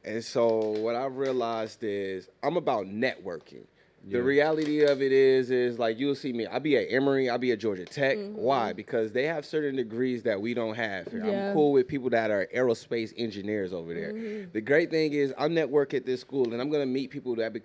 And so what I realized is I'm about networking. The reality of it is like you'll see me. I'll be at Emory. I'll be at Georgia Tech. Why? Because they have certain degrees that we don't have here. Yeah. I'm cool with people that are aerospace engineers over there. The great thing is I network at this school, and I'm gonna meet people that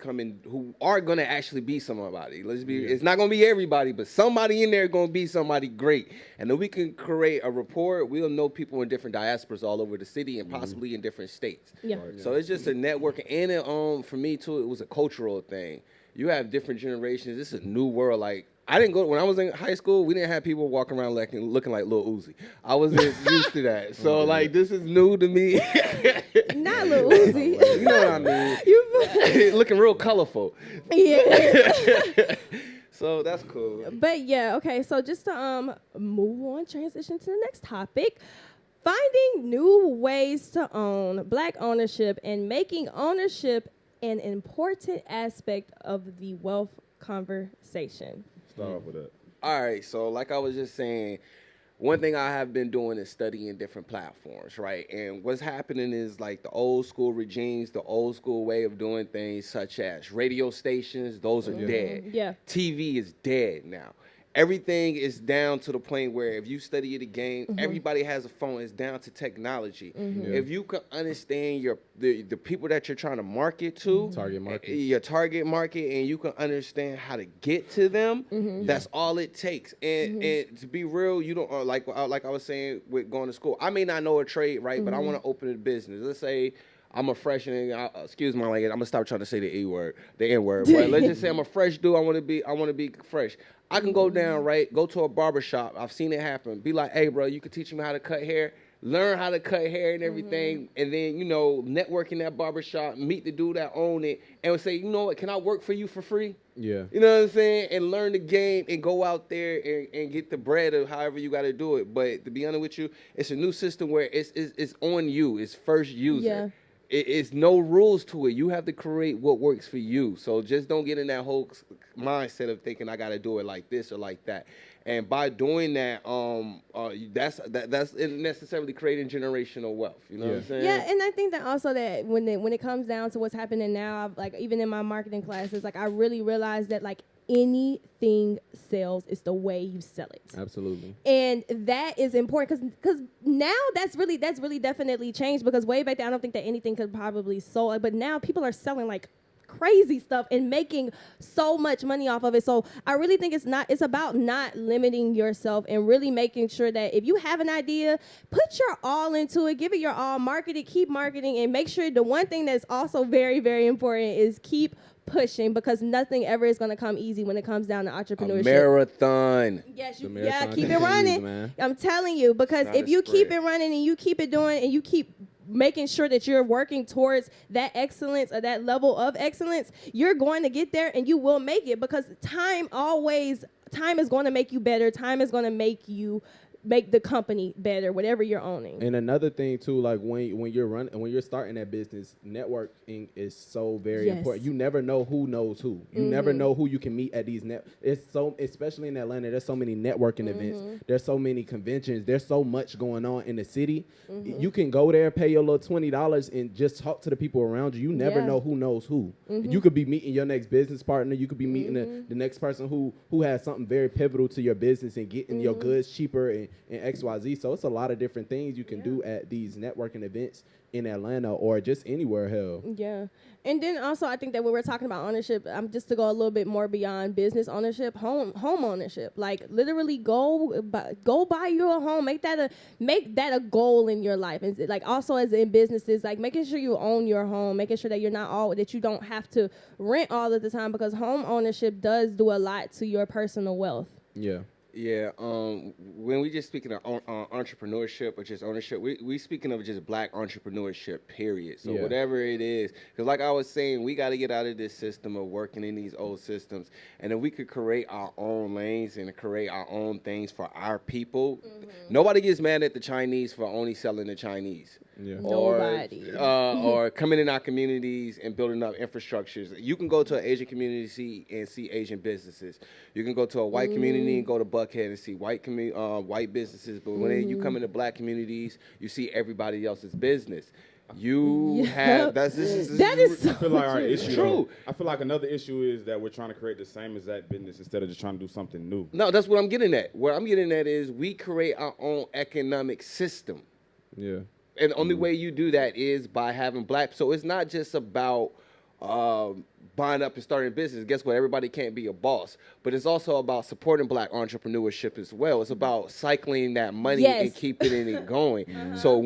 who are gonna actually be somebody. Let's be. It's not gonna be everybody, but somebody in there gonna be somebody great. And then we can create a rapport. We'll know people in different diasporas all over the city and possibly in different states. Yeah. So it's just a network, and for me too, it was a cultural thing. You have different generations. This is a new world. Like I didn't go when I was in high school. We didn't have people walking around looking like Lil Uzi. I wasn't used to that. So like this is new to me. Not Lil Uzi. You know what I mean? Looking real colorful. Yeah. So that's cool. But yeah, okay. So just to move on, transition to the next topic. Finding new ways to own, Black ownership, and making ownership an important aspect of the wealth conversation. Start off with that. All right, so like I was just saying, one thing I have been doing is studying different platforms, right? And what's happening is like the old school regimes, the old school way of doing things, such as radio stations, those are dead. Yeah. TV is dead now. Everything is down to the point where if you study the game, everybody has a phone. It's down to technology. If you can understand the people that you're trying to market to, your target market, and you can understand how to get to them, that's all it takes. And to be real, you don't like I was saying with going to school. I may not know a trade, right, but I want to open a business. Let's say I'm a freshman. Excuse my language. I'm gonna stop trying to say the N word. But let's just say I'm a fresh dude. I want to be fresh. I can go down, right? Go to a barber shop. I've seen it happen. Be like, hey, bro, you can teach me how to cut hair. Learn how to cut hair and everything, and then network in that barber shop. Meet the dude that own it, and say, you know what? Can I work for you for free? Yeah. You know what I'm saying? And learn the game and go out there and get the bread of however you got to do it. But to be honest with you, it's a new system where it's on you. It's first user. Yeah. It's no rules to it. You have to create what works for you. So just don't get in that whole mindset of thinking I got to do it like this or like that. And by doing that, that's necessarily creating generational wealth. You know what I'm saying? Yeah, and I think that also that when it comes down to what's happening now, like even in my marketing classes, like I really realized that like anything sells is the way you sell it. Absolutely. And that is important because now that's really definitely changed, because way back then I don't think that anything could probably sell, but now people are selling like crazy stuff and making so much money off of it. So I really think it's about not limiting yourself and really making sure that if you have an idea, put your all into it, give it your all, market it, keep marketing, and make sure the one thing that's also very, very important is keep pushing, because nothing ever is going to come easy when it comes down to entrepreneurship. A marathon. Yes, The marathon keep it continues, running. man. I'm telling you, because Not if a you keep sprint. it running and you keep it doing and you keep making sure that you're working towards that excellence or that level of excellence, you're going to get there and you will make it, because time is going to make you better. Time is going to make the company better, whatever you're owning. And another thing too, like when you're starting that business, networking is so very important. You never know who knows who. You never know who you can meet at these especially in Atlanta. There's so many networking events. There's so many conventions. There's so much going on in the city. You can go there, pay your little $20, and just talk to the people around you. You never know who knows who. You could be meeting your next business partner. You could be meeting the next person who has something very pivotal to your business and getting your goods cheaper and XYZ. So it's a lot of different things you can do at these networking events in Atlanta or just anywhere, hell. Yeah. And then also I think that when we're talking about ownership, just to go a little bit more beyond business ownership, home ownership. Like literally go buy you a home. Make that a goal in your life. And like also as in businesses, like making sure you own your home, making sure that that you don't have to rent all of the time, because home ownership does do a lot to your personal wealth. Yeah. Yeah, when we just speaking of entrepreneurship or just ownership, we speaking of just Black entrepreneurship, period. So whatever it is, because like I was saying, we got to get out of this system of working in these old systems. And if we could create our own lanes and create our own things for our people, nobody gets mad at the Chinese for only selling the Chinese. Yeah. Nobody. Or coming in our communities and building up infrastructures. You can go to an Asian community and see Asian businesses. You can go to a white community and go to Buckhead and see white businesses. But when you come into Black communities, you see everybody else's business. You have that is so I feel like our true. issue. True. Though, I feel like another issue is that we're trying to create the same exact business instead of just trying to do something new. No, that's what I'm getting at. What I'm getting at is we create our own economic system. Yeah. And the only way you do that is by having black. So it's not just about buying up and starting a business. Guess what? Everybody can't be a boss. But it's also about supporting black entrepreneurship as well. It's about cycling that money and keeping it going. So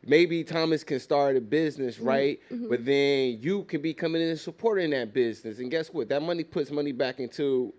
maybe Thomas can start a business, right? But then you can be coming in and supporting that business. And guess what? That money puts money back into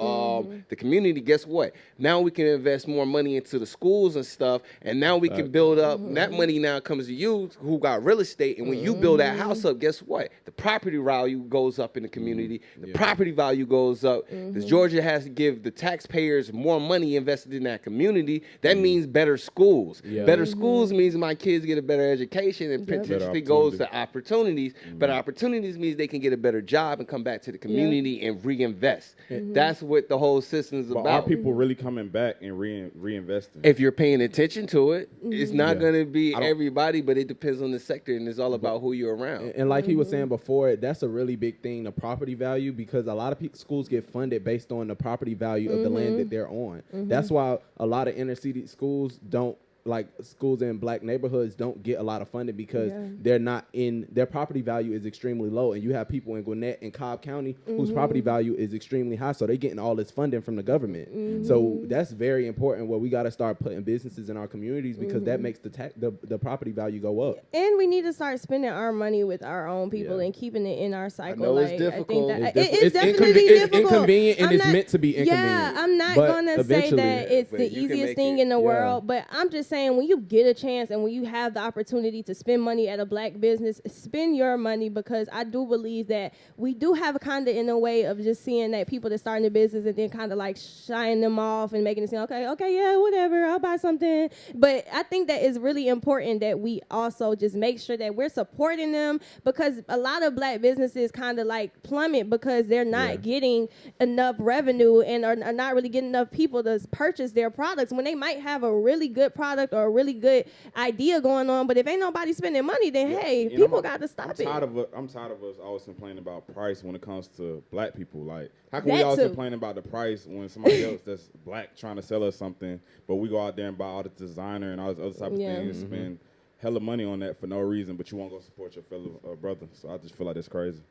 the community. Guess what? Now we can invest more money into the schools and stuff. And now we can build up. That money now comes to you who got real estate. And when you build that house up, guess what? The property value goes up in the community. The property value goes up. Because Georgia has to give the taxpayers more money invested in that community. That means better schools. Better schools means my kids get a better education and potentially goes to opportunities. But opportunities means they can get a better job and come back to the community and reinvest. That's what the whole system is about. Are people really coming back and reinvesting? If you're paying attention to it, it's not going to be everybody, but it depends on the sector, and it's all about who you're around. And like he was saying before, that's a really big thing, the property value, because a lot of schools get funded based on the property value of the land that they're on. That's why a lot of inner city schools don't, like schools in black neighborhoods don't get a lot of funding because they're not in, their property value is extremely low. And you have people in Gwinnett and Cobb County whose property value is extremely high. So they're getting all this funding from the government. So that's very important where we got to start putting businesses in our communities because that makes the property value go up. And we need to start spending our money with our own people and keeping it in our cycle. I know it's difficult. I think that it's definitely difficult. It's inconvenient and it's meant to be inconvenient. Yeah, I'm not going to say that it's the easiest thing in the world, but I'm just saying when you get a chance and when you have the opportunity to spend money at a black business, spend your money, because I do believe that we do have a kind of in a way of just seeing that people that starting a business and then kind of like shying them off and making it seem okay, yeah, whatever, I'll buy something. But I think that it's really important that we also just make sure that we're supporting them, because a lot of black businesses kind of like plummet because they're not getting enough revenue and are not really getting enough people to purchase their products when they might have a really good product or a really good idea going on, but if ain't nobody spending money, then hey, people got to stop it. I'm tired of us always complaining about price when it comes to black people. Like, how can we always complain about the price when somebody else that's black trying to sell us something, but we go out there and buy all the designer and all this other type of things and spend hella money on that for no reason, but you won't go support your fellow brother. So I just feel like that's crazy.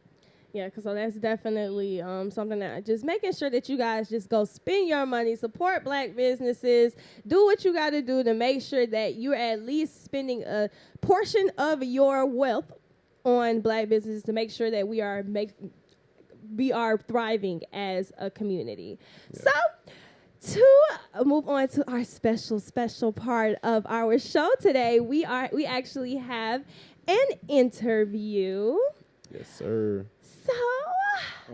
Yeah, so that's definitely something that just making sure that you guys just go spend your money, support black businesses, do what you got to do to make sure that you're at least spending a portion of your wealth on black businesses to make sure that we are thriving as a community. Yeah. So to move on to our special part of our show today, we actually have an interview. Yes, sir. So,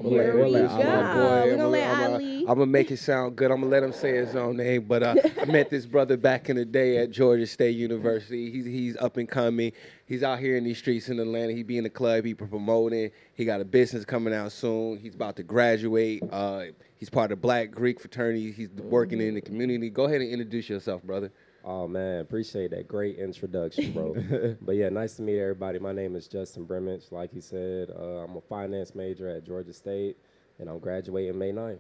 here we go. We're going to let Ali. I'm going to make it sound good. I'm going to let him say his own name. But I met this brother back in the day at Georgia State University. He's up and coming. He's out here in these streets in Atlanta. He be in the club. He promoting. He got a business coming out soon. He's about to graduate. He's part of Black Greek fraternity. He's working in the community. Go ahead and introduce yourself, brother. Oh, man, appreciate that. Great introduction, bro. But, yeah, nice to meet everybody. My name is Justin Brimage. Like he said, I'm a finance major at Georgia State, and I'm graduating May 9th.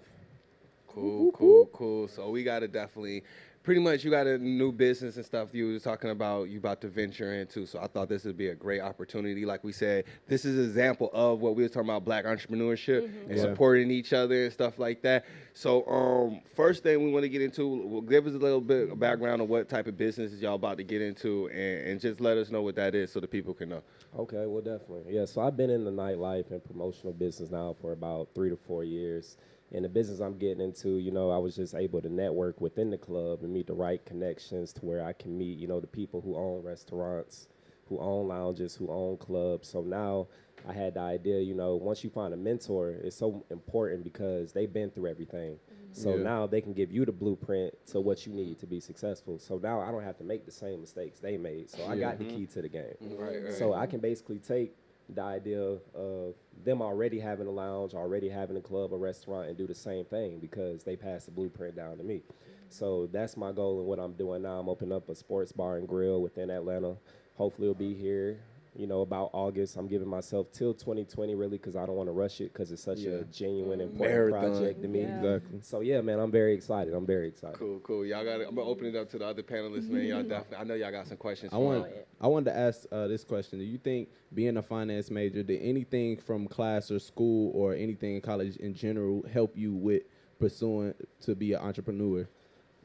Cool. So we got to definitely – pretty much you got a new business and stuff you was talking about you about to venture into. So I thought this would be a great opportunity. Like we said, this is an example of what we were talking about, black entrepreneurship and supporting each other and stuff like that. So first thing we want to get into, give us a little bit of background on what type of businesses y'all about to get into and just let us know what that is so the people can know. Okay, well, definitely. Yeah, so I've been in the nightlife and promotional business now for about 3 to 4 years. And the business I'm getting into, you know, I was just able to network within the club and meet the right connections to where I can meet, you know, the people who own restaurants, who own lounges, who own clubs. So now I had the idea, you know, once you find a mentor, it's so important because they've been through everything. So now they can give you the blueprint to what you need to be successful. So now I don't have to make the same mistakes they made. So I got the key to the game. Right. So I can basically take the idea of them already having a lounge, already having a club, a restaurant, and do the same thing because they passed the blueprint down to me. So that's my goal and what I'm doing now. I'm opening up a sports bar and grill within Atlanta. Hopefully it'll be here about August. I'm giving myself till 2020 really because I don't want to rush it because it's such a genuine, important Marathon. project to me. Yeah. Exactly. So yeah, man, I'm very excited. I'm very excited. Cool. Y'all got. I'm gonna open it up to the other panelists, man. Y'all definitely. I know y'all got some questions. I wanted to ask this question. Do you think being a finance major, did anything from class or school or anything in college in general help you with pursuing to be an entrepreneur?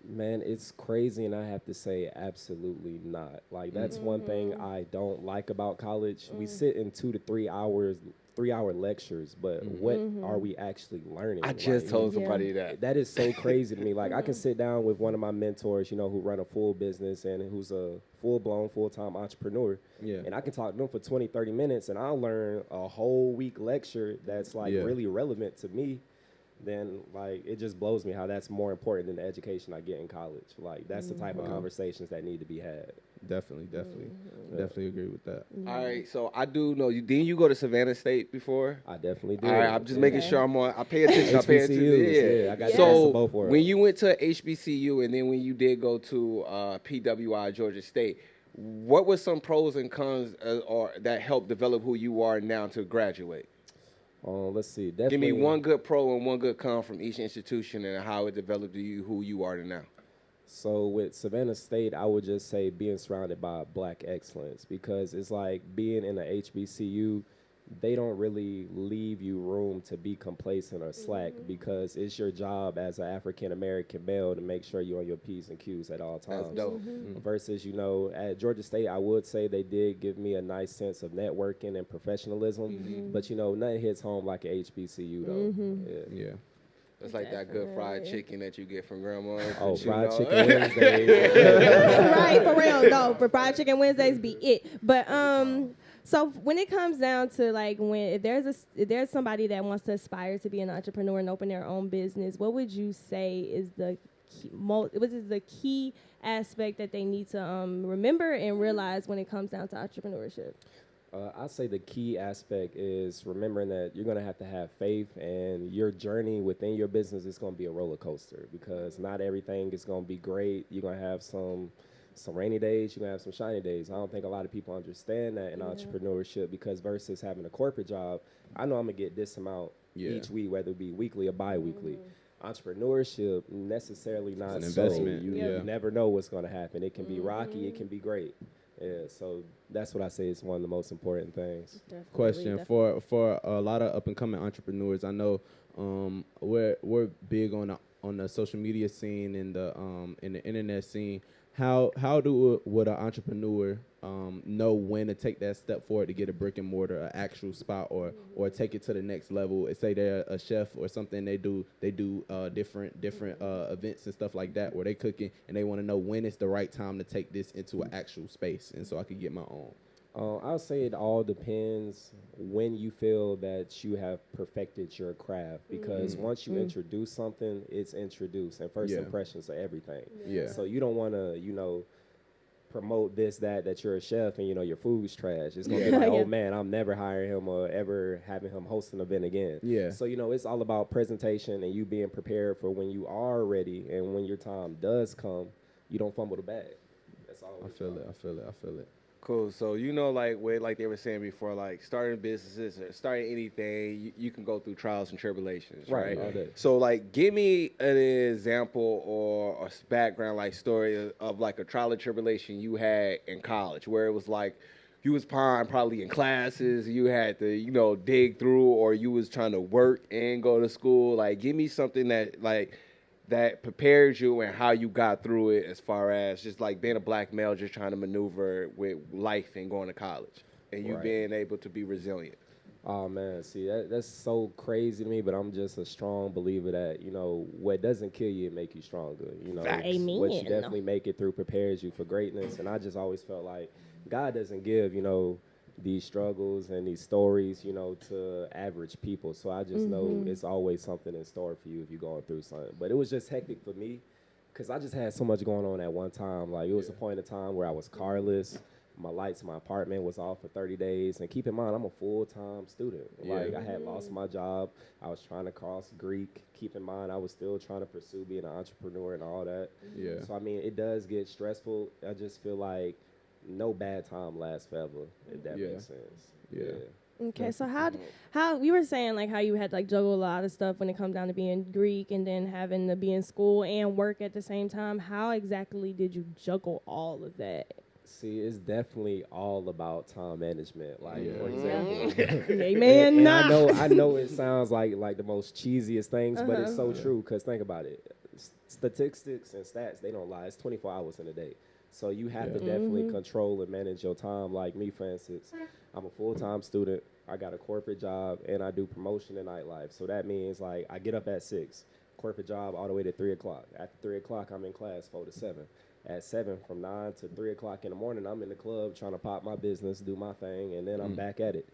Man, it's crazy, and I have to say absolutely not. Like, that's one thing I don't like about college. We sit in 2 to 3 hours, 3-hour lectures, but what are we actually learning? I just told somebody that. That is so crazy to me. Like, I can sit down with one of my mentors, who run a full business and who's a full-blown, full-time entrepreneur. Yeah. And I can talk to them for 20, 30 minutes, and I'll learn a whole week lecture that's, like, really relevant to me. Then, like, it just blows me how that's more important than the education I get in college. Like, that's the type of conversations that need to be had. Definitely agree with that. All right, so I do know you. Didn't you go to Savannah State before? I definitely do. All right, I'm just making sure I'm on. I pay attention. I pay attention. HBCUs, yeah, I got the best So of both worlds. when you went to HBCU and then when you did go to PWI Georgia State, what were some pros and cons or that helped develop who you are now to graduate? Let's see. Definitely. Give me one good pro and one good con from each institution and how it developed you who you are now. So with Savannah State, I would just say being surrounded by Black excellence, because it's like being in a HBCU, they don't really leave you room to be complacent or slack, because it's your job as an African-American male to make sure you're on your P's and Q's at all times. That's dope. Versus, at Georgia State, I would say they did give me a nice sense of networking and professionalism, but, nothing hits home like a HBCU, though. Yeah. It's like that good fried chicken that you get from grandma. Oh, fried chicken Wednesdays. Right, for real. No, for fried chicken Wednesdays be it. But so when it comes down to like if there's somebody that wants to aspire to be an entrepreneur and open their own business, what would you say is the key aspect that they need to remember and realize when it comes down to entrepreneurship? I'd say the key aspect is remembering that you're going to have faith, and your journey within your business is going to be a roller coaster, because not everything is going to be great. You're going to have some rainy days, you're going to have some shiny days. I don't think a lot of people understand that in entrepreneurship, because versus having a corporate job, I know I'm going to get this amount each week, whether it be weekly or bi-weekly. Entrepreneurship, necessarily not an investment. You never know what's going to happen. It can be rocky, it can be great. Yeah, so that's what I say is one of the most important things. Question for a lot of up and coming entrepreneurs. I know we're big on the social media scene and the internet scene. How would an entrepreneur know when to take that step forward to get a brick and mortar, an actual spot, or take it to the next level? Say they're a chef or something, they do different events and stuff like that where they cooking, and they want to know when it's the right time to take this into an actual space, and so I could get my own. I'll say it all depends when you feel that you have perfected your craft, because once you introduce something, it's introduced, and first impressions are everything. Yeah. So you don't want to, promote this, that you're a chef and, your food's trash. It's going to be like, oh, man, I'm never hiring him or ever having him host an event again. Yeah. So, it's all about presentation and you being prepared for when you are ready, and when your time does come, you don't fumble the bag. That's all. I feel it. Cool. So like they were saying before, like starting businesses or starting anything, you can go through trials and tribulations, right? So like, give me an example or a background like story of like a trial and tribulation you had in college, where it was like you was probably in classes, you had to dig through, or you was trying to work and go to school. Like, give me something that prepares you and how you got through it, as far as just like being a black male just trying to maneuver with life and going to college, and you being able to be resilient. Oh, man, see, that's so crazy to me, but I'm just a strong believer that, what doesn't kill you, it make you stronger. Amen. What you definitely make it through prepares you for greatness, and I just always felt like God doesn't give, these struggles and these stories, to average people. So I just know it's always something in store for you if you're going through something. But it was just hectic for me because I just had so much going on at one time. Like, it was a point in time where I was carless. My lights in my apartment was off for 30 days. And keep in mind, I'm a full-time student. Like, I had lost my job. I was trying to cross Greek. Keep in mind, I was still trying to pursue being an entrepreneur and all that. Yeah. So, I mean, it does get stressful. I just feel like no bad time lasts forever, if that Yeah. makes sense. Yeah. Okay, so how you were saying like how you had to like juggle a lot of stuff when it comes down to being Greek and then having to be in school and work at the same time. How exactly did you juggle all of that? See, it's definitely all about time management. Like, for example, Amen. and Nah. I know it sounds like the most cheesiest things, but it's so true. Cause think about it, statistics and stats, they don't lie. It's 24 hours in a day, so you have to definitely control and manage your time. Like me, for instance, I'm a full-time student. I got a corporate job and I do promotion and nightlife. So that means like I get up at 6, corporate job all the way to 3 o'clock. After 3 o'clock, I'm in class 4 to 7. At 7, from 9 to 3 o'clock in the morning, I'm in the club trying to pop my business, do my thing, and then I'm back at it.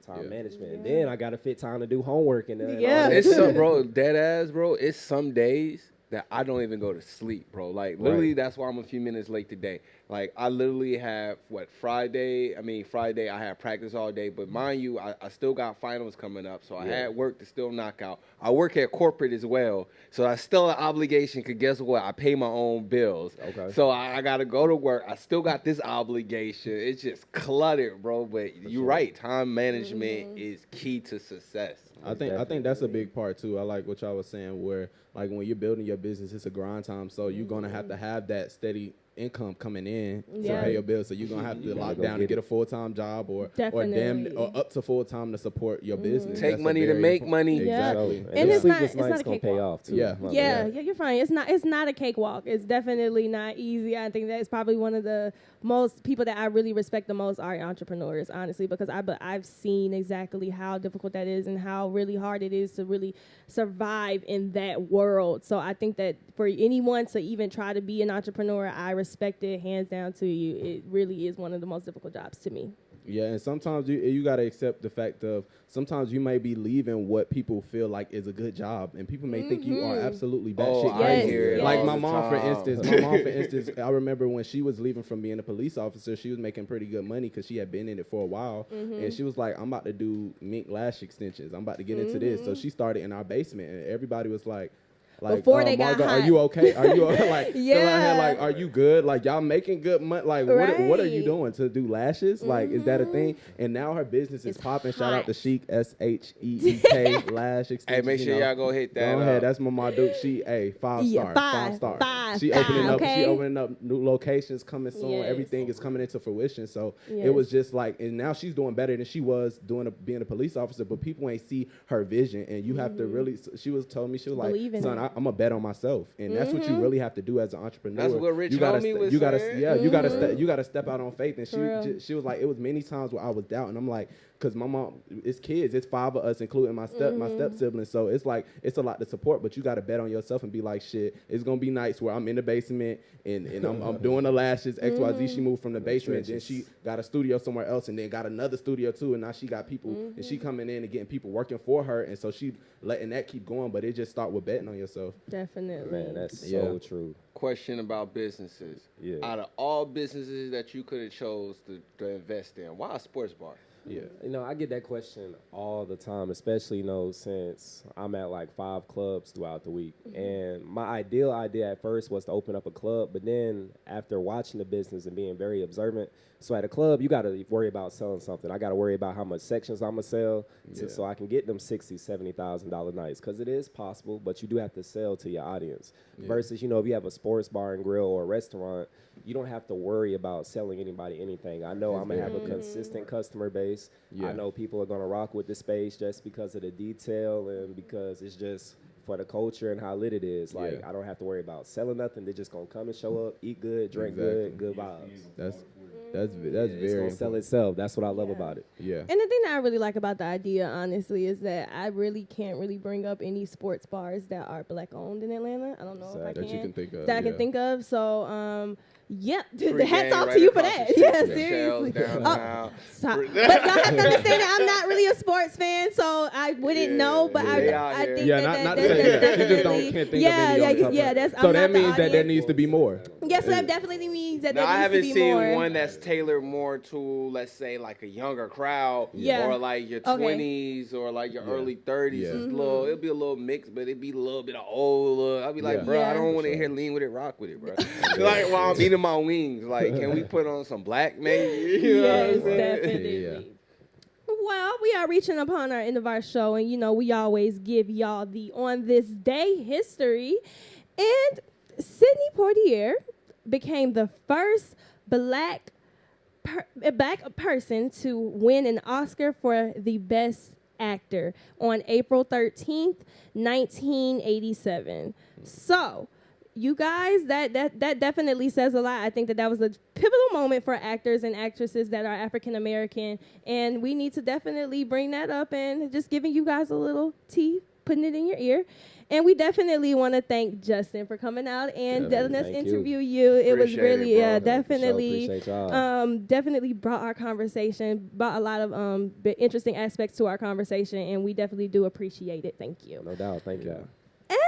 Time management. And then I got to fit time to do homework. And then It's some, bro, dead ass, bro. It's some days that I don't even go to sleep, bro. Like, literally, that's why I'm a few minutes late today. Like, I literally have, Friday, I had practice all day. But mind you, I still got finals coming up. So I had work to still knock out. I work at corporate as well. So I still have obligation, because guess what? I pay my own bills. Okay. So I got to go to work. I still got this obligation. It's just cluttered, bro. But you're right. Time management is key to success. I think that's a big part too. I like what y'all was saying, where like when you're building your business, it's a grind time. So you're gonna have to have that steady income coming in to pay your bills. So you're gonna have to lock down to get a full-time job or up to full-time to support your business. Take money to make money. Exactly. So, And the it's not sleepless nights a gonna pay cakewalk. off too. Yeah, you're fine. It's not a cakewalk. It's definitely not easy. I think that's probably one of the most people that I really respect the most are entrepreneurs, honestly, because I've seen exactly how difficult that is and how really hard it is to really survive in that world. So I think that for anyone to even try to be an entrepreneur, I respect it hands down to you. It really is one of the most difficult jobs to me. Yeah, and sometimes you got to accept the fact of sometimes you may be leaving what people feel like is a good job, and people may think you are absolutely batshit crazy. Like my mom, for instance, I remember when she was leaving from being a police officer, she was making pretty good money because she had been in it for a while, and she was like, "I'm about to do mink lash extensions. I'm about to get into this." So she started in our basement, and everybody was like, before they got Margo, hot. are you okay? Are you like, like, are you good? Like, y'all making good money? Like, what are you doing to do lashes? Like, is that a thing? And now her business is popping. Shout out to Chic, SHEEK Lash Extensions. Hey, make sure y'all go hit that. Go ahead. That's my dude. She 5 star. She opening up new locations coming soon. Yes. Everything is coming into fruition. So it was just like, and now she's doing better than she was being a police officer. But people ain't see her vision, and you have to really. She was telling me, she was like, son, I'm gonna bet on myself, and that's what you really have to do as an entrepreneur. That's what Rich Homie was saying. You gotta step out on faith. And she was like, it was many times where I was doubting. I'm like, because my mom, it's kids, it's 5 of us, including my step siblings. So it's like it's a lot to support, but you got to bet on yourself and be like, shit, it's gonna be nights where I'm in the basement and I'm doing the lashes. XYZ. She moved from the basement, then she got a studio somewhere else, and then got another studio too, and now she got people, and she coming in and getting people working for her, and so she letting that keep going. But it just start with betting on yourself. Definitely, man, that's so true. Question about businesses. Yeah. Out of all businesses that you could have chose to invest in, why a sports bar? Yeah, I get that question all the time, especially, since I'm at like 5 clubs throughout the week. And my ideal idea at first was to open up a club, but then after watching the business and being very observant, so at a club, you got to worry about selling something. I got to worry about how much sections I'm going to sell so I can get them $60,000, $70,000 nights, because it is possible, but you do have to sell to your audience. Versus, if you have a sports bar and grill or a restaurant, you don't have to worry about selling anybody anything. I know I'm going to have a consistent customer base. I know people are going to rock with the space just because of the detail and because it's just for the culture and how lit it is. Like, I don't have to worry about selling nothing. They're just going to come and show up, eat good, drink good vibes. That's It's very going to sell itself. That's what I love about it. Yeah. And the thing that I really like about the idea, honestly, is that I really can't really bring up any sports bars that are black owned in Atlanta. I don't know if I can. That you can think of. That I can think of. So, Free hats game off right to you for across that. the street Yeah, from the seriously. Shells downtown. But y'all have to understand that I'm not really a sports fan, so I wouldn't know. But I think not to say that. You just can't think of any off the top of your head. that's. So I'm that not the means that there audience. needs to be more. Yes, so that definitely means that Now, I there haven't needs to be seen more. one that's tailored more to, let's say, like a younger crowd, Yeah. or like your 20s or like your early 30s. Yeah. It's it'll be a little mixed, but it'd be a little bit of old. I'll be like, Yeah. bro, Yeah. I don't want to hear lean with it, rock with it, bro. Like while I'm eating my wings, like, can we put on some black, maybe? You know what I'm Yes, saying? definitely. Yeah. Well, we are reaching upon our end of our show, and we always give y'all the on this day history. And Sidney Poitier became the first black person to win an Oscar for the Best Actor on April 13th, 1987. So, you guys, that definitely says a lot. I think that was a pivotal moment for actors and actresses that are African American, and we need to definitely bring that up and just giving you guys a little tea, putting it in your ear. And we definitely want to thank Justin for coming out and letting us interview you. It was Appreciate really, it, bro. definitely, Appreciate y'all. definitely brought our conversation, brought a lot of interesting aspects to our conversation, and we definitely do appreciate it. Thank you. No doubt. Thank you. And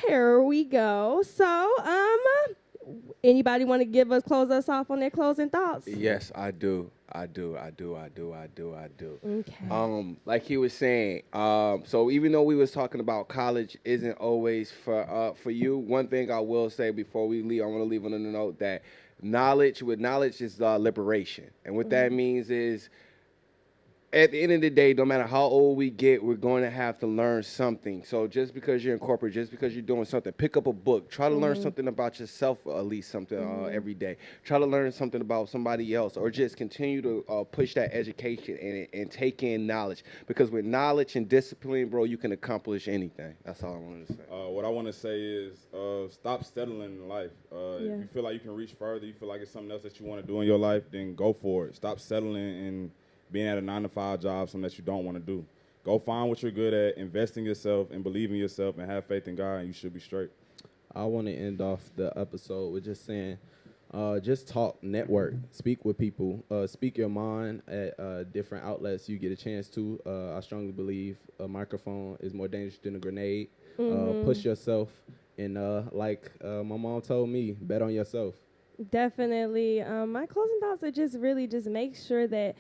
here we go. So, anybody want to close us off on their closing thoughts? Yes, I do. Okay. Like he was saying, so even though we was talking about college isn't always for you, one thing I will say before we leave, I want to leave on a note that knowledge is liberation. And what that means is, at the end of the day, no matter how old we get, we're going to have to learn something. So just because you're in corporate, just because you're doing something, pick up a book. Try to learn something about yourself, at least something every day. Try to learn something about somebody else, or just continue to push that education and take in knowledge. Because with knowledge and discipline, bro, you can accomplish anything. That's all I wanted to say. What I want to say is stop settling in life. If you feel like you can reach further, you feel like it's something else that you want to do in your life, then go for it. Stop settling and being at a 9-to-5 job, something that you don't want to do. Go find what you're good at, invest in yourself, and believe in yourself, and have faith in God, and you should be straight. I want to end off the episode with just saying, just talk, network, speak with people, speak your mind at different outlets you get a chance to. I strongly believe a microphone is more dangerous than a grenade. Push yourself, and like my mom told me, bet on yourself. Definitely. My closing thoughts are just really just make sure that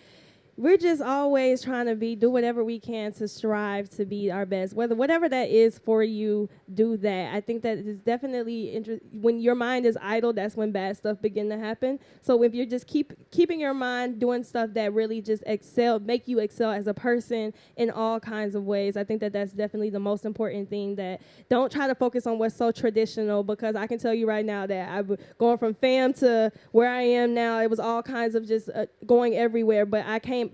we're just always trying to do whatever we can to strive to be our best. Whatever that is for you, do that. I think that is definitely when your mind is idle, that's when bad stuff begin to happen. So if you're just keeping your mind doing stuff that really just make you excel as a person in all kinds of ways, I think that that's definitely the most important thing. That don't try to focus on what's so traditional, because I can tell you right now that I've going from fam to where I am now, it was all kinds of just going everywhere, but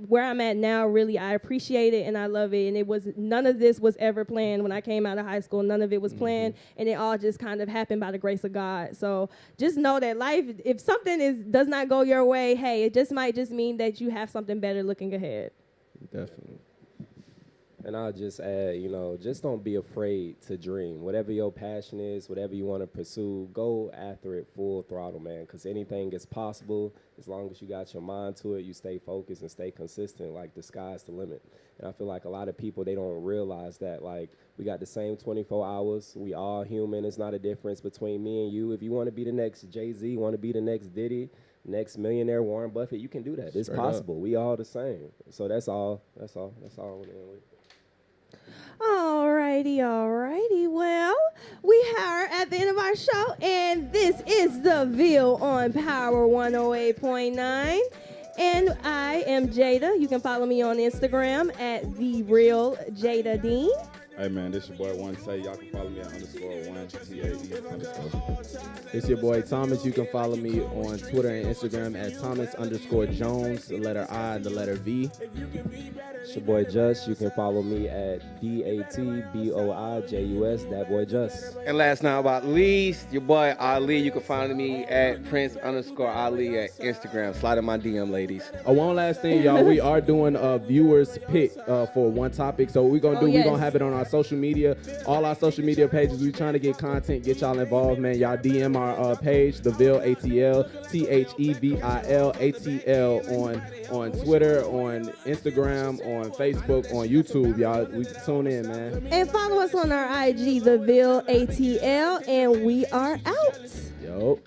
where I'm at now, really, I appreciate it and I love it. And none of this was ever planned when I came out of high school. None of it was planned, and it all just kind of happened by the grace of God. So just know that life, if something does not go your way, hey, it might mean that you have something better looking ahead. Definitely. And I'll just add, just don't be afraid to dream. Whatever your passion is, whatever you want to pursue, go after it full throttle, man, because anything is possible as long as you got your mind to it, you stay focused and stay consistent. Like, the sky's the limit. And I feel like a lot of people, they don't realize that, like, we got the same 24 hours. We all human. It's not a difference between me and you. If you want to be the next Jay-Z, want to be the next Diddy, next millionaire Warren Buffett, you can do that. It's possible. We all the same. So that's all I want to end with. Alrighty. Well, we are at the end of our show, and this is The Ville on Power 108.9. And I am Jada. You can follow me on Instagram at TheRealJadaDean. Hey, man, this your boy, One Tay. Y'all can follow me at _1 TAE_. It's your boy Thomas. You can follow me on Twitter and Instagram at Thomas_Jones, the letter I, the letter V. It's your boy Just. You can follow me at DATBOIJUS, that boy Just. And last but not least, your boy Ali. You can find me at Prince_Ali at Instagram. Slide in my DM, ladies. One last thing, y'all. We are doing a viewers pick for one topic. So what we're going to do, we're going to have it on our social media, all our social media pages. We trying to get content, get y'all involved, man. Y'all DM our page, The Ville ATL, THEVIL ATL on Twitter, on Instagram, on Facebook, on YouTube. Y'all, we tune in, man. And follow us on our IG, The Ville ATL, and we are out. Yo.